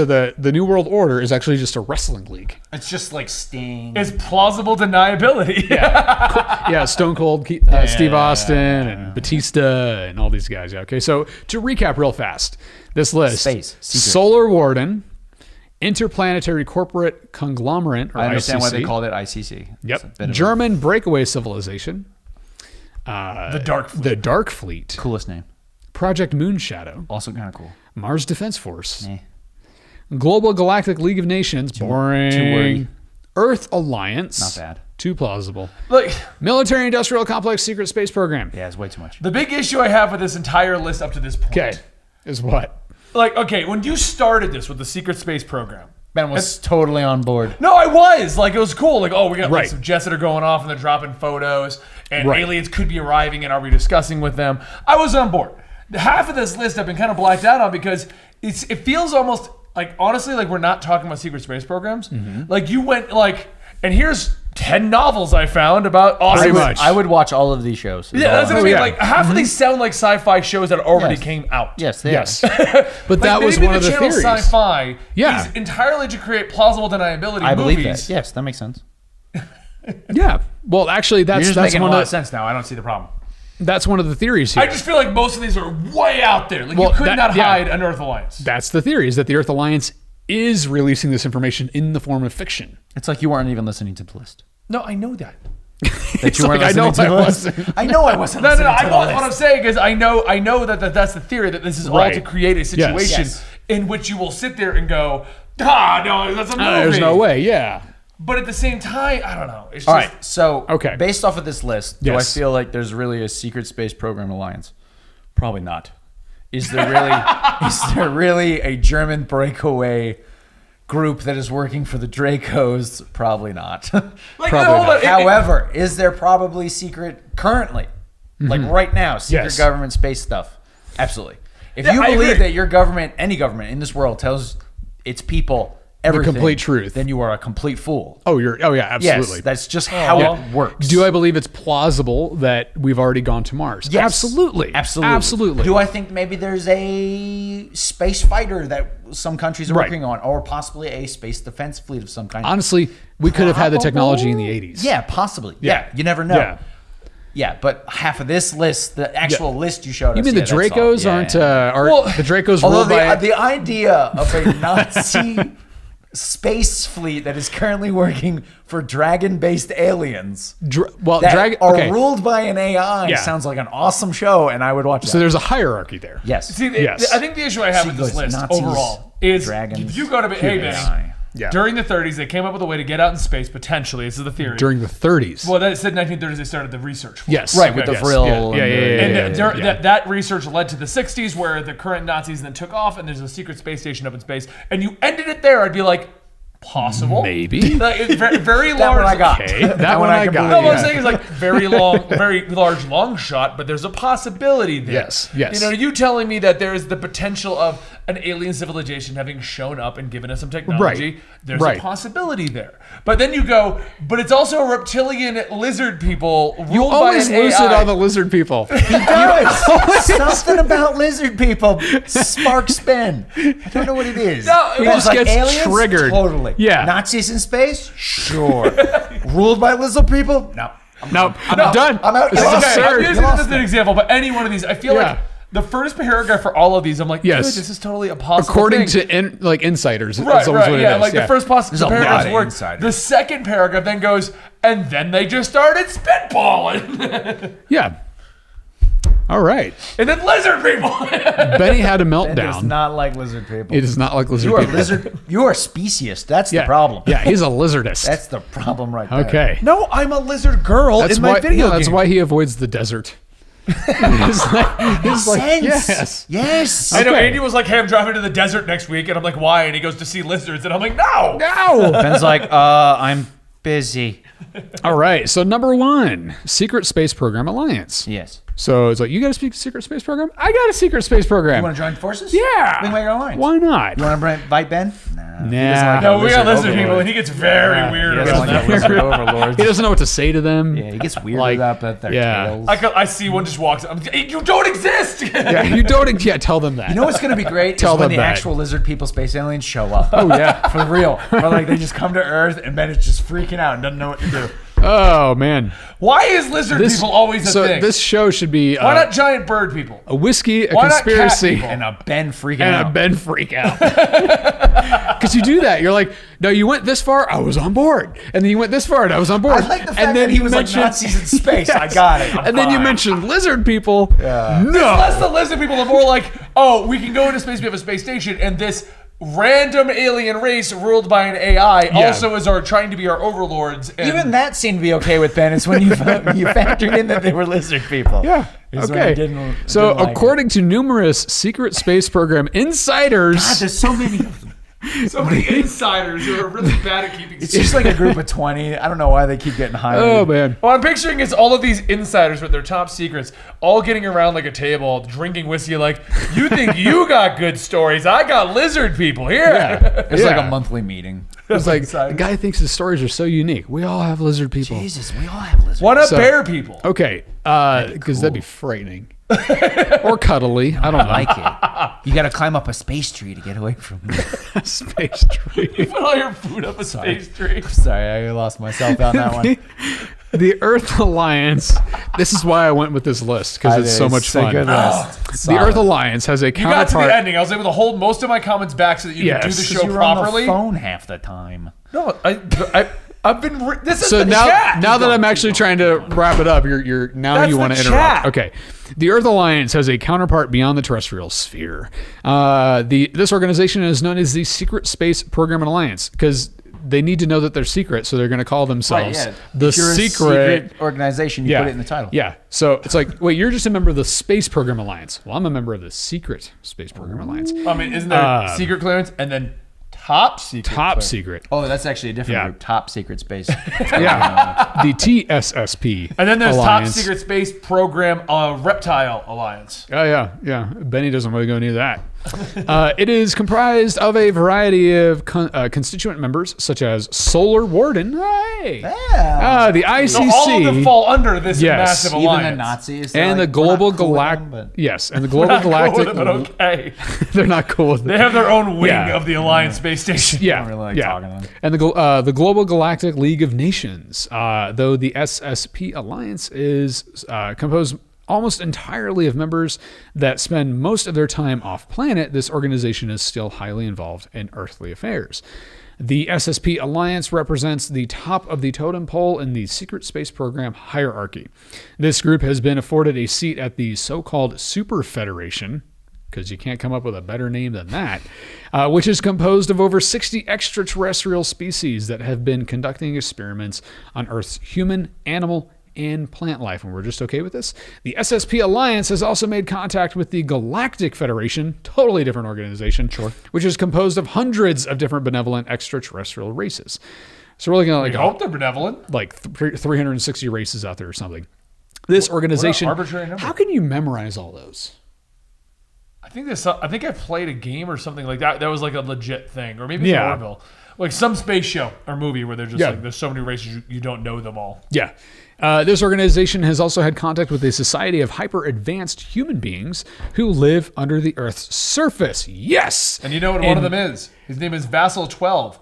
Speaker 2: the New World Order is actually just a wrestling league.
Speaker 3: It's just like Sting.
Speaker 1: It's plausible deniability.
Speaker 2: Yeah, Stone Cold, Steve Austin, and Batista, and all these guys. Yeah, okay, so to recap real fast, this list:
Speaker 3: Space, secret.
Speaker 2: Solar Warden, Interplanetary Corporate Conglomerate, or
Speaker 3: I understand why
Speaker 2: ICC.
Speaker 3: they called it ICC. It's a bit
Speaker 2: Yep.
Speaker 3: of
Speaker 2: German breakaway civilization.
Speaker 1: The Dark Fleet.
Speaker 2: The Dark Fleet.
Speaker 3: Coolest name.
Speaker 2: Project Moonshadow.
Speaker 3: Also kind of cool.
Speaker 2: Mars Defense Force.
Speaker 3: Eh.
Speaker 2: Global Galactic League of Nations. Boring.
Speaker 3: too wordy.
Speaker 2: Earth Alliance.
Speaker 3: Not bad.
Speaker 2: Too plausible.
Speaker 1: Like,
Speaker 2: Military Industrial Complex Secret Space Program.
Speaker 3: Yeah, it's way too much.
Speaker 1: the big issue I have with this entire list up to this point.
Speaker 2: Okay. Is what?
Speaker 1: Like, okay, when you started this with the secret space program.
Speaker 3: Ben was totally on board.
Speaker 1: No, I was. Like, it was cool. Like, oh, we got like,
Speaker 2: Right.
Speaker 1: some jets that are going off and they're dropping photos and
Speaker 2: Right.
Speaker 1: aliens could be arriving and are we discussing with them? I was on board. Half of this list I've been kind of blacked out on because it feels almost like, honestly, like we're not talking about secret space programs. Like, you went like, and here's 10 novels I found about awesome.
Speaker 2: Pretty much.
Speaker 3: I would watch all of these shows.
Speaker 1: Yeah, that's what I
Speaker 2: Oh,
Speaker 1: mean.
Speaker 2: yeah.
Speaker 1: Like, half of these sound like sci-fi shows that already
Speaker 3: Yes.
Speaker 1: came out.
Speaker 3: Yes, they
Speaker 2: Yes.
Speaker 3: are.
Speaker 2: But that
Speaker 1: Like,
Speaker 2: was
Speaker 1: maybe
Speaker 2: one of the
Speaker 1: channel
Speaker 2: theories.
Speaker 1: Sci-fi
Speaker 2: Yeah.
Speaker 1: is entirely to create plausible deniability
Speaker 3: I believe
Speaker 1: movies.
Speaker 3: that. Yes, that makes sense.
Speaker 2: Yeah. Well, actually,
Speaker 3: You're
Speaker 2: that's
Speaker 3: just
Speaker 2: that's
Speaker 1: Making a
Speaker 2: one
Speaker 1: lot
Speaker 2: of
Speaker 1: of sense now. I don't see the problem.
Speaker 2: that's one of the theories here.
Speaker 1: I just feel like most of these are way out there. Like
Speaker 2: Well,
Speaker 1: you could
Speaker 2: that-
Speaker 1: not
Speaker 2: yeah.
Speaker 1: hide an Earth Alliance.
Speaker 2: That's the theory, is that the Earth Alliance is releasing this information in the form of fiction.
Speaker 3: It's like you weren't even listening to the list.
Speaker 1: No, I know that.
Speaker 3: That you weren't
Speaker 2: like, I know
Speaker 3: listening to
Speaker 2: I
Speaker 3: the list.
Speaker 2: wasn't.
Speaker 3: I know I wasn't
Speaker 1: No,
Speaker 3: listening
Speaker 1: I
Speaker 3: to the
Speaker 1: know what
Speaker 3: list.
Speaker 1: I'm saying is I know that that's the theory that this is all
Speaker 2: Right.
Speaker 1: to create a situation
Speaker 3: Yes.
Speaker 1: in which you will sit there and go, no, that's a movie.
Speaker 2: There's no way. Yeah.
Speaker 1: But at the same time, I don't know. It's just
Speaker 3: All right, so
Speaker 2: Okay.
Speaker 3: based off of this list, do
Speaker 2: Yes.
Speaker 3: I feel like there's really a secret space program alliance? Probably not. Is there really? Is there really a German breakaway group that is working for the Dracos? Probably not.
Speaker 1: like,
Speaker 2: Probably
Speaker 1: hold
Speaker 2: not.
Speaker 1: on.
Speaker 3: However, is there probably secret currently, like right now, secret
Speaker 2: Yes.
Speaker 3: government space stuff? Absolutely. If
Speaker 1: Yeah,
Speaker 3: you
Speaker 1: I
Speaker 3: believe
Speaker 1: agree.
Speaker 3: that your government, any government in this world, tells its people everything,
Speaker 2: complete truth.
Speaker 3: then you are a complete fool.
Speaker 2: Oh, yeah, absolutely.
Speaker 3: Yes, that's just how
Speaker 1: Yeah.
Speaker 3: it works.
Speaker 2: Do I believe it's plausible that we've already gone to Mars?
Speaker 3: Yes.
Speaker 2: Absolutely. Absolutely.
Speaker 3: Do I think maybe there's a space fighter that some countries are
Speaker 2: Right.
Speaker 3: working on, or possibly a space defense fleet of some kind?
Speaker 2: Honestly, we could have had the technology in the 80s.
Speaker 3: Yeah, possibly. Yeah, you never know.
Speaker 2: Yeah.
Speaker 3: Yeah, but half of this list, the actual list you showed us.
Speaker 2: You mean
Speaker 3: yeah,
Speaker 2: the
Speaker 3: that's all.
Speaker 2: Dracos
Speaker 3: Yeah.
Speaker 2: aren't
Speaker 1: Well,
Speaker 2: the Dracos
Speaker 3: Although
Speaker 2: ruled by
Speaker 3: the idea of a Nazi space fleet that is currently working for dragon-based aliens that
Speaker 2: dragon
Speaker 3: are
Speaker 2: okay.
Speaker 3: ruled by an AI
Speaker 2: Yeah.
Speaker 3: sounds like an awesome show, and I would watch that.
Speaker 2: So there's a hierarchy there.
Speaker 3: Yes.
Speaker 1: See,
Speaker 2: Yes.
Speaker 1: I think the issue I have with this
Speaker 3: Seagulls,
Speaker 1: list
Speaker 3: Nazis,
Speaker 1: overall is
Speaker 3: dragons,
Speaker 1: if you go to hey
Speaker 3: AI.
Speaker 1: Ben,
Speaker 2: Yeah.
Speaker 1: during the 30s they came up with a way to get out in space potentially. This is the theory.
Speaker 2: During the 30s.
Speaker 1: well, that said 1930s they started the research. For it.
Speaker 2: yes.
Speaker 3: Right, with the
Speaker 2: yes,
Speaker 3: frill
Speaker 2: Yeah,
Speaker 3: and
Speaker 2: yeah,
Speaker 3: the-
Speaker 2: yeah, yeah,
Speaker 1: And
Speaker 2: yeah, yeah.
Speaker 1: that research led to the 60s where the current Nazis then took off and there's a secret space station up in space. And you ended it there, I'd be like, possible?
Speaker 2: Maybe.
Speaker 1: Like, it's very, very
Speaker 3: That
Speaker 1: large.
Speaker 3: one I got.
Speaker 2: Okay, that
Speaker 3: That
Speaker 2: one
Speaker 3: one I
Speaker 2: I
Speaker 3: can
Speaker 2: got.
Speaker 1: No,
Speaker 3: believe.
Speaker 1: what I'm saying is like very long, very large long shot, but there's a possibility there.
Speaker 2: Yes, yes.
Speaker 1: You know, you telling me that there is the potential of an alien civilization having shown up and given us some technology.
Speaker 2: Right,
Speaker 1: There's
Speaker 2: right.
Speaker 1: a possibility there. But then you go, but it's also reptilian lizard people ruled
Speaker 2: You always
Speaker 1: by an
Speaker 2: lose
Speaker 1: AI.
Speaker 2: it on the lizard people.
Speaker 3: Something about lizard people sparks Ben. I don't know what it is.
Speaker 1: No, it
Speaker 3: It's
Speaker 2: just gets triggered.
Speaker 3: Totally.
Speaker 2: Yeah.
Speaker 3: Nazis in space? Sure. Ruled by lizard people? No.
Speaker 2: Nope. I'm done.
Speaker 3: I'm out.
Speaker 2: This
Speaker 3: You
Speaker 2: is
Speaker 3: lost
Speaker 1: Okay,
Speaker 3: it.
Speaker 1: I'm
Speaker 2: absurd.
Speaker 1: using
Speaker 3: You
Speaker 1: this
Speaker 3: lost
Speaker 1: as an
Speaker 3: it.
Speaker 1: example, but any one of these, I feel
Speaker 2: Yeah.
Speaker 1: like the first paragraph for all of these, I'm like,
Speaker 2: Yes.
Speaker 1: dude, this is totally a possible
Speaker 2: According
Speaker 1: thing.
Speaker 2: to insiders,
Speaker 1: Right,
Speaker 2: that's always
Speaker 1: right,
Speaker 2: what it
Speaker 1: yeah.
Speaker 2: is.
Speaker 1: Like the first
Speaker 3: There's a
Speaker 1: paragraph
Speaker 3: lot of
Speaker 1: worked.
Speaker 3: insiders.
Speaker 1: The second paragraph then goes, and then they just started spitballing,
Speaker 2: Yeah. All right.
Speaker 1: and then lizard people.
Speaker 2: Benny had a
Speaker 3: Ben does
Speaker 2: meltdown.
Speaker 3: not like lizard people.
Speaker 2: It is not like lizard
Speaker 3: You are
Speaker 2: people.
Speaker 3: lizard. You are speciesist. That's
Speaker 2: Yeah.
Speaker 3: the problem.
Speaker 2: Yeah, he's a lizardist.
Speaker 3: That's the problem right there.
Speaker 2: okay.
Speaker 1: No, I'm a lizard girl
Speaker 2: That's
Speaker 1: in my
Speaker 2: why.
Speaker 1: video
Speaker 2: That's
Speaker 1: game.
Speaker 2: why he avoids the desert. he's like,
Speaker 3: Sense.
Speaker 2: yes.
Speaker 3: Yes.
Speaker 1: I know
Speaker 2: Okay.
Speaker 1: Andy was like, "Hey, I'm driving to the desert next week," and I'm like, "Why?" And he goes to see lizards, and I'm like, "No."
Speaker 2: No.
Speaker 3: Ben's like, I'm busy.
Speaker 2: All right. So number 1, Secret Space Program Alliance.
Speaker 3: Yes.
Speaker 2: So it's like, you got a secret space program? I got a secret space program.
Speaker 3: You want to join forces?
Speaker 2: Yeah.
Speaker 3: We can make our alliance.
Speaker 2: Why not?
Speaker 3: You want to invite Ben? Nah.
Speaker 2: Nah.
Speaker 1: No, we got
Speaker 3: Lizard
Speaker 1: lizard people,
Speaker 3: overlord.
Speaker 1: and he gets very
Speaker 3: Yeah,
Speaker 1: weird
Speaker 3: he
Speaker 1: about
Speaker 3: doesn't
Speaker 1: that.
Speaker 3: like lizard overlords.
Speaker 2: He doesn't know what to say to them.
Speaker 3: Yeah, he gets weird
Speaker 2: Like,
Speaker 3: about their
Speaker 2: yeah.
Speaker 3: tails.
Speaker 1: I see one just walks. I'm like, "Hey, you don't exist.
Speaker 2: Yeah, you don't. Yeah, tell them that.
Speaker 3: You know what's going to be great?
Speaker 2: Tell
Speaker 3: is when
Speaker 2: them
Speaker 3: the
Speaker 2: that.
Speaker 3: actual lizard people, space aliens, show up.
Speaker 2: Oh yeah.
Speaker 3: For real. Or like they just come to Earth and Ben is just freaking out and doesn't know what to do.
Speaker 2: Oh man.
Speaker 1: Why is lizard people always a thing?
Speaker 2: This show should be
Speaker 1: why not giant bird people?
Speaker 2: a whiskey, a
Speaker 1: Why not cat
Speaker 2: conspiracy,
Speaker 1: people?
Speaker 3: And a Ben freaking
Speaker 2: and
Speaker 3: out.
Speaker 2: a Ben freak out. Because you do that. You're like, no, you went this far, I was on board. And then you went this far, and I was on board.
Speaker 3: I like the fact
Speaker 2: and then
Speaker 3: that he
Speaker 2: you
Speaker 3: was like Nazis in space. I got it.
Speaker 2: And then you mentioned lizard people.
Speaker 3: Yeah.
Speaker 2: No.
Speaker 1: Less the lizard people, the more like, oh, we can go into space, we have a space station, and this random alien race ruled by an AI also is trying to be our overlords. And
Speaker 3: Even that seemed to be okay with Ben. It's when you factored in that they were lizard people.
Speaker 2: Yeah.
Speaker 3: Is when I
Speaker 2: Okay.
Speaker 3: didn't
Speaker 2: According to numerous secret space program insiders,
Speaker 3: God, there's so many of them.
Speaker 1: so many insiders who are really bad at keeping
Speaker 3: It's
Speaker 1: secrets.
Speaker 3: just like a group of 20. I don't know why they keep getting hired.
Speaker 2: oh man,
Speaker 1: What I'm picturing is all of these insiders with their top secrets, all getting around like a table, drinking whiskey. Like, you think you got good stories? I got lizard people here.
Speaker 3: It's like
Speaker 2: Yeah.
Speaker 3: a monthly meeting.
Speaker 2: it's like
Speaker 1: Insiders.
Speaker 2: the guy thinks his stories are so unique. We all have lizard people.
Speaker 3: Jesus, we all have lizards.
Speaker 1: What up,
Speaker 2: So-
Speaker 1: bear people?
Speaker 2: Okay, because that'd be frightening or cuddly. I don't know.
Speaker 3: like it. You got to climb up a space tree to get away from me.
Speaker 2: Space tree.
Speaker 1: Put all your food up a space tree.
Speaker 3: Sorry, I lost myself on that one.
Speaker 2: The Earth Alliance. This is why I went with this list because it's so much fun.
Speaker 3: Good list.
Speaker 2: The Earth Alliance has a
Speaker 1: You got to the
Speaker 2: counterpart.
Speaker 1: ending. I was able to hold most of my comments back so that you could do the
Speaker 2: Yes.
Speaker 1: show
Speaker 3: You were on the
Speaker 1: properly.
Speaker 3: phone half the time.
Speaker 1: No, I've been. This is
Speaker 2: So
Speaker 1: the
Speaker 2: now,
Speaker 1: chat.
Speaker 2: now that I'm actually trying to wrap it up, you're now
Speaker 1: That's
Speaker 2: you
Speaker 1: the
Speaker 2: want to
Speaker 1: chat.
Speaker 2: interrupt. Okay, the Earth Alliance has a counterpart beyond the terrestrial sphere. This organization is known as the Secret Space Program and Alliance because they need to know that they're secret, so they're going to call themselves the
Speaker 3: If you're a
Speaker 2: secret
Speaker 3: organization. You put it in the title.
Speaker 2: Yeah. So it's like, wait, you're just a member of the Space Program Alliance. Well, I'm a member of the Secret Space Program Alliance.
Speaker 1: I mean, isn't there secret clearance and then top secret?
Speaker 2: Top
Speaker 1: clearance?
Speaker 2: secret.
Speaker 3: Oh, that's actually a different
Speaker 2: Yeah.
Speaker 3: group. Top Secret Space.
Speaker 2: Yeah. The TSSP.
Speaker 1: And then there's
Speaker 2: Alliance.
Speaker 1: top secret space program reptile alliance.
Speaker 2: Oh, yeah. Benny doesn't want to go near that. It is comprised of a variety of constituent members, such as Solar Warden. Hey!
Speaker 3: Yeah.
Speaker 2: The ICC.
Speaker 1: So all of them fall under this
Speaker 2: Yes.
Speaker 1: massive
Speaker 3: Even
Speaker 1: alliance.
Speaker 3: the Nazis.
Speaker 2: and the
Speaker 3: like,
Speaker 2: global
Speaker 3: we're not cool with
Speaker 2: galactic.
Speaker 3: them, but-
Speaker 2: Yes, and the global galactic.
Speaker 1: But okay.
Speaker 2: They're not cool with
Speaker 1: They
Speaker 2: it.
Speaker 1: have their own wing
Speaker 2: Yeah.
Speaker 1: of the Alliance space station.
Speaker 2: Yeah,
Speaker 3: don't really like
Speaker 2: yeah.
Speaker 3: talking to them.
Speaker 2: And the Global Galactic League of Nations, though the SSP Alliance is composed almost entirely of members that spend most of their time off planet, this organization is still highly involved in earthly affairs. The SSP Alliance represents the top of the totem pole in the secret space program hierarchy. This group has been afforded a seat at the so-called Super Federation, because you can't come up with a better name than that, which is composed of over 60 extraterrestrial species that have been conducting experiments on Earth's human, animal, and plant life. And we're just okay with this. The SSP Alliance has also made contact with the Galactic Federation, totally different organization, which is composed of hundreds of different benevolent extraterrestrial races. So we're looking at
Speaker 1: I hope they're benevolent.
Speaker 2: 360 races out there or something. This organization,
Speaker 1: arbitrary number.
Speaker 2: how can you memorize all those?
Speaker 1: I think I played a game or something like that. That was like a legit thing, or maybe it's
Speaker 2: Yeah.
Speaker 1: Orville, like some space show or movie where they're just
Speaker 2: Yeah.
Speaker 1: like, there's so many races you don't know them all.
Speaker 2: Yeah. This organization has also had contact with a society of hyper-advanced human beings who live under the Earth's surface. Yes!
Speaker 1: And you know what one of them is? His name is Vassal 12,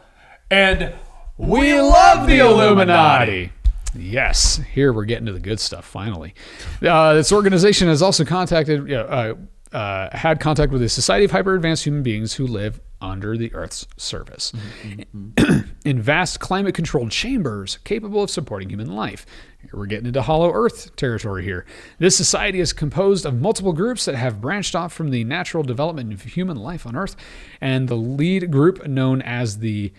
Speaker 1: and
Speaker 2: We love the Illuminati! Yes, here we're getting to the good stuff, finally. This organization has also had contact with a society of hyper-advanced human beings who live under the Earth's surface in vast climate-controlled chambers capable of supporting human life. We're getting into Hollow Earth territory here. This society is composed of multiple groups that have branched off from the natural development of human life on Earth, and the lead group, known as the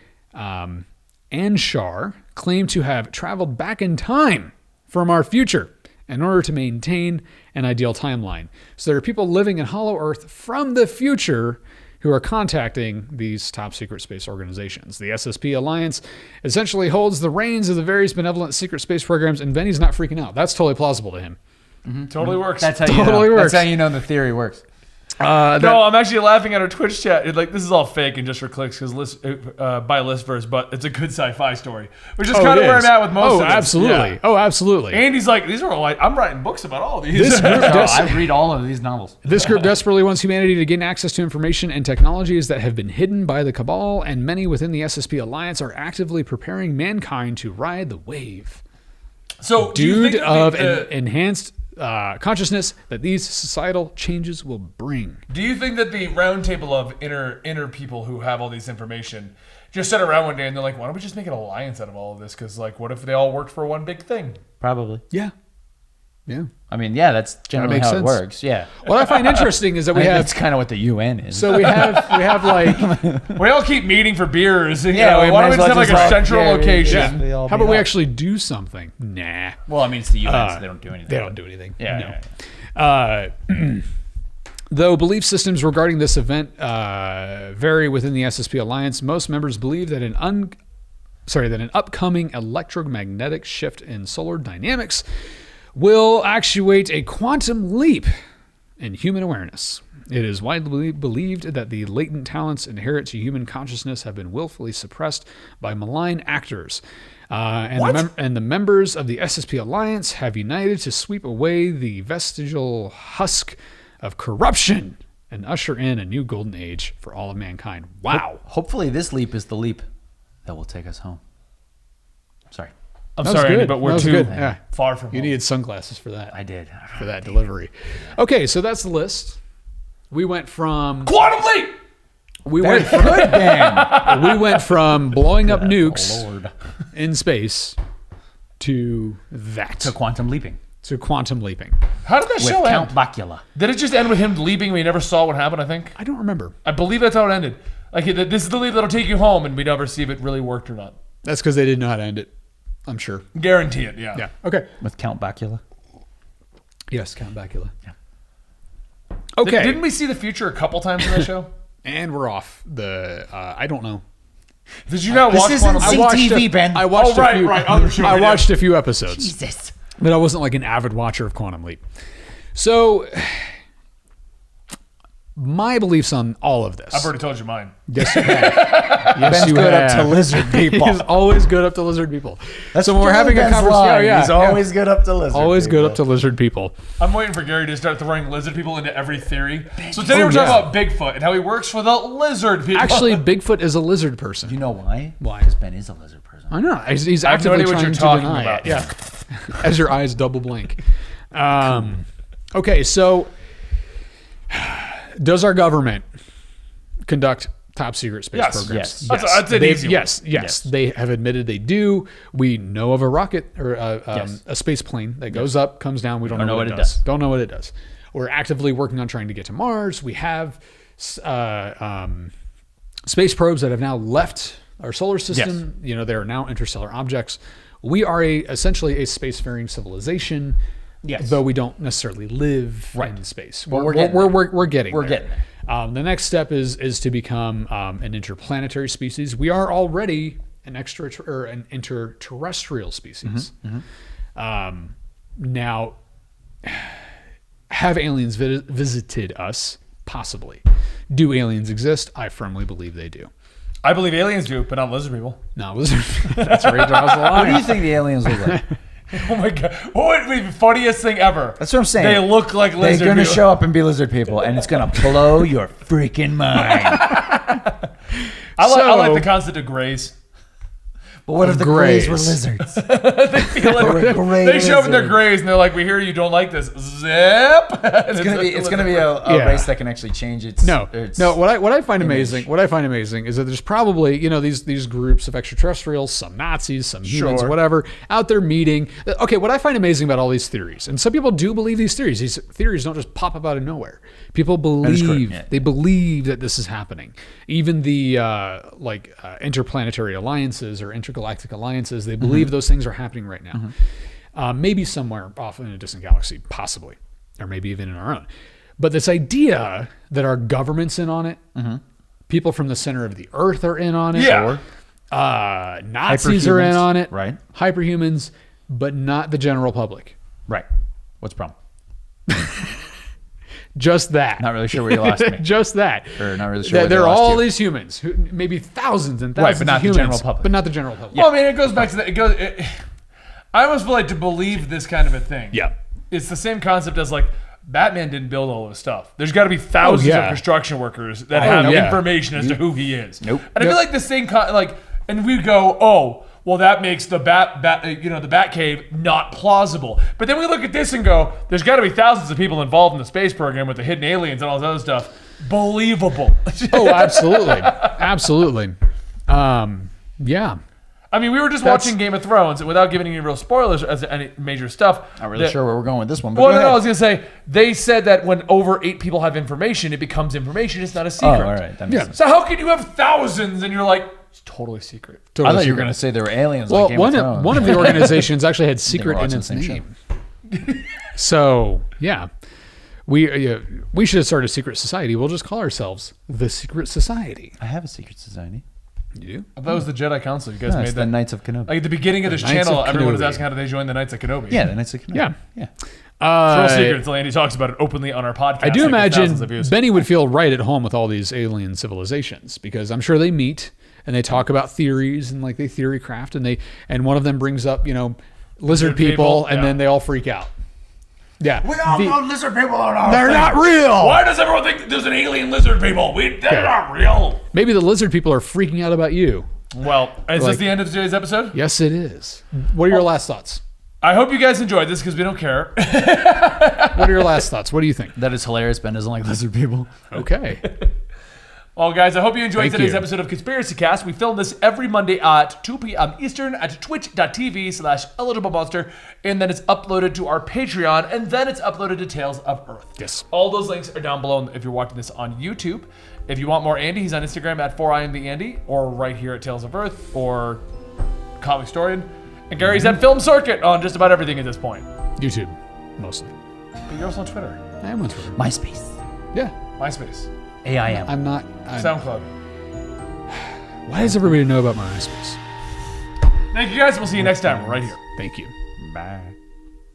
Speaker 2: Anshar, claim to have traveled back in time from our future in order to maintain an ideal timeline. So there are people living in Hollow Earth from the future who are contacting these top secret space organizations. The SSP Alliance essentially holds the reins of the various benevolent secret space programs, and Benny's not freaking out. That's totally plausible to him.
Speaker 1: totally works.
Speaker 3: That's how
Speaker 2: Totally
Speaker 3: you know.
Speaker 2: works.
Speaker 3: That's how you know the theory works.
Speaker 1: No, I'm actually laughing at our Twitch chat. Like, this is all fake and just for clicks because by listverse, but it's a good sci-fi story, which is kind of where I'm at with most of this.
Speaker 2: Absolutely.
Speaker 1: Yeah.
Speaker 2: Oh, absolutely.
Speaker 1: Andy's like, these are all like, I'm writing books about all these.
Speaker 2: This group,
Speaker 3: I read all of these novels.
Speaker 2: This group desperately wants humanity to gain access to information and technologies that have been hidden by the Cabal, and many within the SSP Alliance are actively preparing mankind to ride the wave
Speaker 1: So do you
Speaker 2: dude
Speaker 1: think
Speaker 2: of enhanced consciousness that these societal changes will bring.
Speaker 1: Do you think that the round table of inner people who have all these information just sat around one day and they're like, why don't we just make an alliance out of all of this? Because like, what if they all worked for one big thing?
Speaker 3: Probably.
Speaker 2: Yeah. Yeah.
Speaker 3: I mean, yeah, that's generally how it works. Yeah.
Speaker 2: What I find interesting is that we have.
Speaker 3: That's kind of what the UN is.
Speaker 2: So we have like.
Speaker 1: We all keep meeting for beers.
Speaker 3: Yeah,
Speaker 1: why don't we just have like a central location?
Speaker 2: Yeah. How about we actually do something? Nah.
Speaker 3: Well, I mean, it's the UN, so they don't do anything.
Speaker 2: They don't do anything.
Speaker 3: Yeah.
Speaker 2: No. Though belief systems regarding this event vary within the SSP Alliance, most members believe that an upcoming electromagnetic shift in solar dynamics will actuate a quantum leap in human awareness. It is widely believed that the latent talents inherent to human consciousness have been willfully suppressed by malign actors. And the members of the SSP Alliance have united to sweep away the vestigial husk of corruption and usher in a new golden age for all of mankind. Wow.
Speaker 3: Hopefully this leap is the leap that will take us home. Sorry.
Speaker 1: I'm sorry, Andy, but we're too far from
Speaker 2: You
Speaker 1: home.
Speaker 2: needed sunglasses for that.
Speaker 3: I did.
Speaker 2: For that delivery. Okay, so that's the list. We went from...
Speaker 1: Quantum leap!
Speaker 2: We went from blowing up nukes in space to that.
Speaker 3: To quantum leaping.
Speaker 2: To quantum leaping.
Speaker 1: How did that
Speaker 3: With
Speaker 1: show
Speaker 3: Count
Speaker 1: end?
Speaker 3: Bakula.
Speaker 1: Did it just end with him leaping? We never saw what happened, I think.
Speaker 2: I don't remember.
Speaker 1: I believe that's how it ended. Like, this is the leap that'll take you home, and we never see if it really worked or not.
Speaker 2: That's because they didn't know how to end it. I'm sure.
Speaker 1: Guarantee it, yeah.
Speaker 2: Yeah. Okay.
Speaker 3: With Count Bakula.
Speaker 2: Yes, Count Bakula.
Speaker 3: Yeah.
Speaker 2: Okay.
Speaker 1: Didn't we see the future a couple times in that show?
Speaker 2: And we're off. I don't know.
Speaker 1: Did you not watch
Speaker 3: This
Speaker 1: Quantum
Speaker 3: isn't
Speaker 1: Leap?
Speaker 3: CTV, Ben.
Speaker 2: I watched
Speaker 1: right,
Speaker 2: a few,
Speaker 1: right, other show,
Speaker 2: I
Speaker 1: yeah.
Speaker 2: watched a few episodes.
Speaker 3: Jesus.
Speaker 2: But I wasn't like an avid watcher of Quantum Leap. So, my beliefs on all of this.
Speaker 1: I've already told you mine.
Speaker 2: Yes, you have. Yes,
Speaker 3: Ben's
Speaker 2: you
Speaker 3: good up
Speaker 2: have.
Speaker 3: to lizard people.
Speaker 2: He's always good up to lizard people.
Speaker 3: That's
Speaker 2: so when we're having a
Speaker 3: Ben's
Speaker 2: conversation,
Speaker 3: line. He's always good up to lizard
Speaker 2: always
Speaker 3: people.
Speaker 2: good up to lizard people.
Speaker 1: I'm waiting for Gary to start throwing lizard people into every theory. So today we're talking about Bigfoot and how he works for the lizard people.
Speaker 2: Actually, Bigfoot is a lizard person.
Speaker 3: You know why?
Speaker 2: Why?
Speaker 3: Because Ben is a lizard person.
Speaker 2: I know. He's
Speaker 1: I have no
Speaker 2: actively
Speaker 1: idea what
Speaker 2: trying
Speaker 1: you're
Speaker 2: to
Speaker 1: talking
Speaker 2: deny
Speaker 1: about.
Speaker 2: it. Yeah. As your eyes double blink. Okay, so does our government conduct top secret space programs?
Speaker 3: Yes.
Speaker 1: That's an easy one.
Speaker 2: Yes. They have admitted they do. We know of a rocket or a space plane that goes up, comes down. We don't know what it does. Don't know what it does. We're actively working on trying to get to Mars. We have space probes that have now left our solar system.
Speaker 3: Yes.
Speaker 2: You know, they are now interstellar objects. We are essentially a spacefaring civilization.
Speaker 3: Yes.
Speaker 2: Though we don't necessarily live in space.
Speaker 3: Well, we're
Speaker 2: getting
Speaker 3: there.
Speaker 2: The next step is to become an interplanetary species. We are already an interterrestrial species. Now, have aliens visited us? Possibly. Do aliens exist? I firmly believe they do.
Speaker 1: I believe aliens do, but not lizard people.
Speaker 2: No, that's where he draws the line.
Speaker 3: What do you think the aliens look like?
Speaker 1: Oh my god! What would be the funniest thing ever?
Speaker 3: That's what I'm saying.
Speaker 1: They look like lizard
Speaker 3: They're going to
Speaker 1: people.
Speaker 3: show up and be lizard people, and it's going to blow your freaking mind.
Speaker 1: I like the concept of grays.
Speaker 3: But what if the
Speaker 2: Grays.
Speaker 3: Greys were lizards?
Speaker 1: They feel like
Speaker 3: Gray
Speaker 1: they show up in their
Speaker 3: lizard.
Speaker 1: grays and they're like, "We hear you don't like this." Zip.
Speaker 3: It's gonna be a race that can actually change its.
Speaker 2: No. What I find amazing is that there's probably these groups of extraterrestrials, some Nazis, some humans,
Speaker 1: Sure.
Speaker 2: whatever, out there meeting. Okay, what I find amazing about all these theories, and some people do believe these theories. These theories don't just pop up out of nowhere. People believe they believe that this is happening. Even the interplanetary alliances or intergalactic alliances, they believe those things are happening right now. Maybe somewhere off in a distant galaxy, possibly, or maybe even in our own. But this idea that our government's in on it, people from the center of the earth are in on it,
Speaker 1: Yeah.
Speaker 2: Nazis are in
Speaker 3: Hyperhumans,
Speaker 2: on it,
Speaker 3: right?
Speaker 2: Hyperhumans, but not the general public.
Speaker 3: Right. What's the problem?
Speaker 2: Just that.
Speaker 3: Not really sure where you lost me.
Speaker 2: Just that.
Speaker 3: Or not really sure where
Speaker 2: There
Speaker 3: they
Speaker 2: are
Speaker 3: lost
Speaker 2: all
Speaker 3: you.
Speaker 2: these humans, maybe thousands and
Speaker 3: Right,
Speaker 2: thousands
Speaker 3: but not
Speaker 2: of
Speaker 3: the
Speaker 2: humans,
Speaker 3: general public.
Speaker 2: but not the general public.
Speaker 1: Well, I mean, it goes back to that. I almost feel like to believe this kind of a thing.
Speaker 2: Yeah.
Speaker 1: It's the same concept as like Batman didn't build all this stuff. There's got to be thousands of construction workers that have information as to who he is.
Speaker 3: Nope.
Speaker 1: And I feel like the same and we go, oh, well, that makes the the Bat Cave not plausible. But then we look at this and go, there's got to be thousands of people involved in the space program with the hidden aliens and all this other stuff. Believable.
Speaker 2: Oh, absolutely, absolutely. Yeah.
Speaker 1: I mean, we were just watching Game of Thrones without giving any real spoilers as any major stuff.
Speaker 3: Not really sure where we're going with this one. But
Speaker 1: Well, no, I was going to say, they said that when over 8 people have information, it becomes information. It's not a secret.
Speaker 3: Oh, all right. That makes sense.
Speaker 1: So how can you have thousands and you're like, it's totally secret?
Speaker 2: Totally
Speaker 3: I thought you were
Speaker 2: secret.
Speaker 3: going to say there were aliens
Speaker 2: Well,
Speaker 3: like Game of Thrones.
Speaker 2: one of the organizations actually had secret in
Speaker 3: watching
Speaker 2: its
Speaker 3: the same
Speaker 2: name. So, yeah. We should have started a secret society. We'll just call ourselves the Secret Society.
Speaker 3: I have a secret society.
Speaker 2: You do?
Speaker 1: I thought it was the Jedi Council. You guys
Speaker 3: No,
Speaker 1: made
Speaker 3: it's
Speaker 1: that.
Speaker 3: the Knights of Kenobi.
Speaker 1: Like at the beginning of this
Speaker 2: Knights
Speaker 1: channel,
Speaker 2: of
Speaker 1: everyone was
Speaker 2: Kenobi.
Speaker 1: asking how do they join the Knights of Kenobi.
Speaker 3: Yeah, the Knights of Kenobi.
Speaker 2: Yeah.
Speaker 3: Yeah.
Speaker 1: It's a real secret until Andy talks about it openly on our podcast.
Speaker 2: I do
Speaker 1: Like, with thousands of
Speaker 2: imagine
Speaker 1: views.
Speaker 2: Benny would feel right at home with all these alien civilizations because I'm sure they meet and they talk about theories and like they theory craft and one of them brings up, lizard people and
Speaker 1: yeah.
Speaker 2: then they all freak out. Yeah.
Speaker 3: We all know lizard people are not
Speaker 2: They're not real.
Speaker 1: Why does everyone think there's an alien lizard people? They're not real.
Speaker 2: Maybe the lizard people are freaking out about you.
Speaker 1: Well, is
Speaker 2: Like-
Speaker 1: this the end of today's episode?
Speaker 2: Yes, it is. What are your last thoughts?
Speaker 1: I hope you guys enjoyed this because we don't care.
Speaker 2: What are your last thoughts? What do you think?
Speaker 3: That is hilarious. Ben doesn't like lizard people.
Speaker 2: Okay.
Speaker 1: Well, guys, I hope you enjoyed
Speaker 2: Thank
Speaker 1: today's
Speaker 2: you.
Speaker 1: episode of Conspiracy Cast. We film this every Monday at 2 p.m. Eastern at twitch.tv/eligible monster, and then it's uploaded to our Patreon, and then it's uploaded to Tales of Earth.
Speaker 2: Yes.
Speaker 1: All those links are down below if you're watching this on YouTube. If you want more Andy, he's on Instagram at 4IamTheAndy, or right here at Tales of Earth, or Comic Historian. And Gary's at Film Circuit on just about everything at this point.
Speaker 2: YouTube, mostly.
Speaker 1: But you're also on Twitter,
Speaker 2: I am on Twitter.
Speaker 3: MySpace.
Speaker 2: Yeah.
Speaker 1: MySpace,
Speaker 3: AIM.
Speaker 2: I'm not.
Speaker 1: SoundCloud.
Speaker 2: Why does everybody know about my MySpace?
Speaker 1: Thank you guys. We'll see you next time right here.
Speaker 2: Thank you.
Speaker 3: Bye.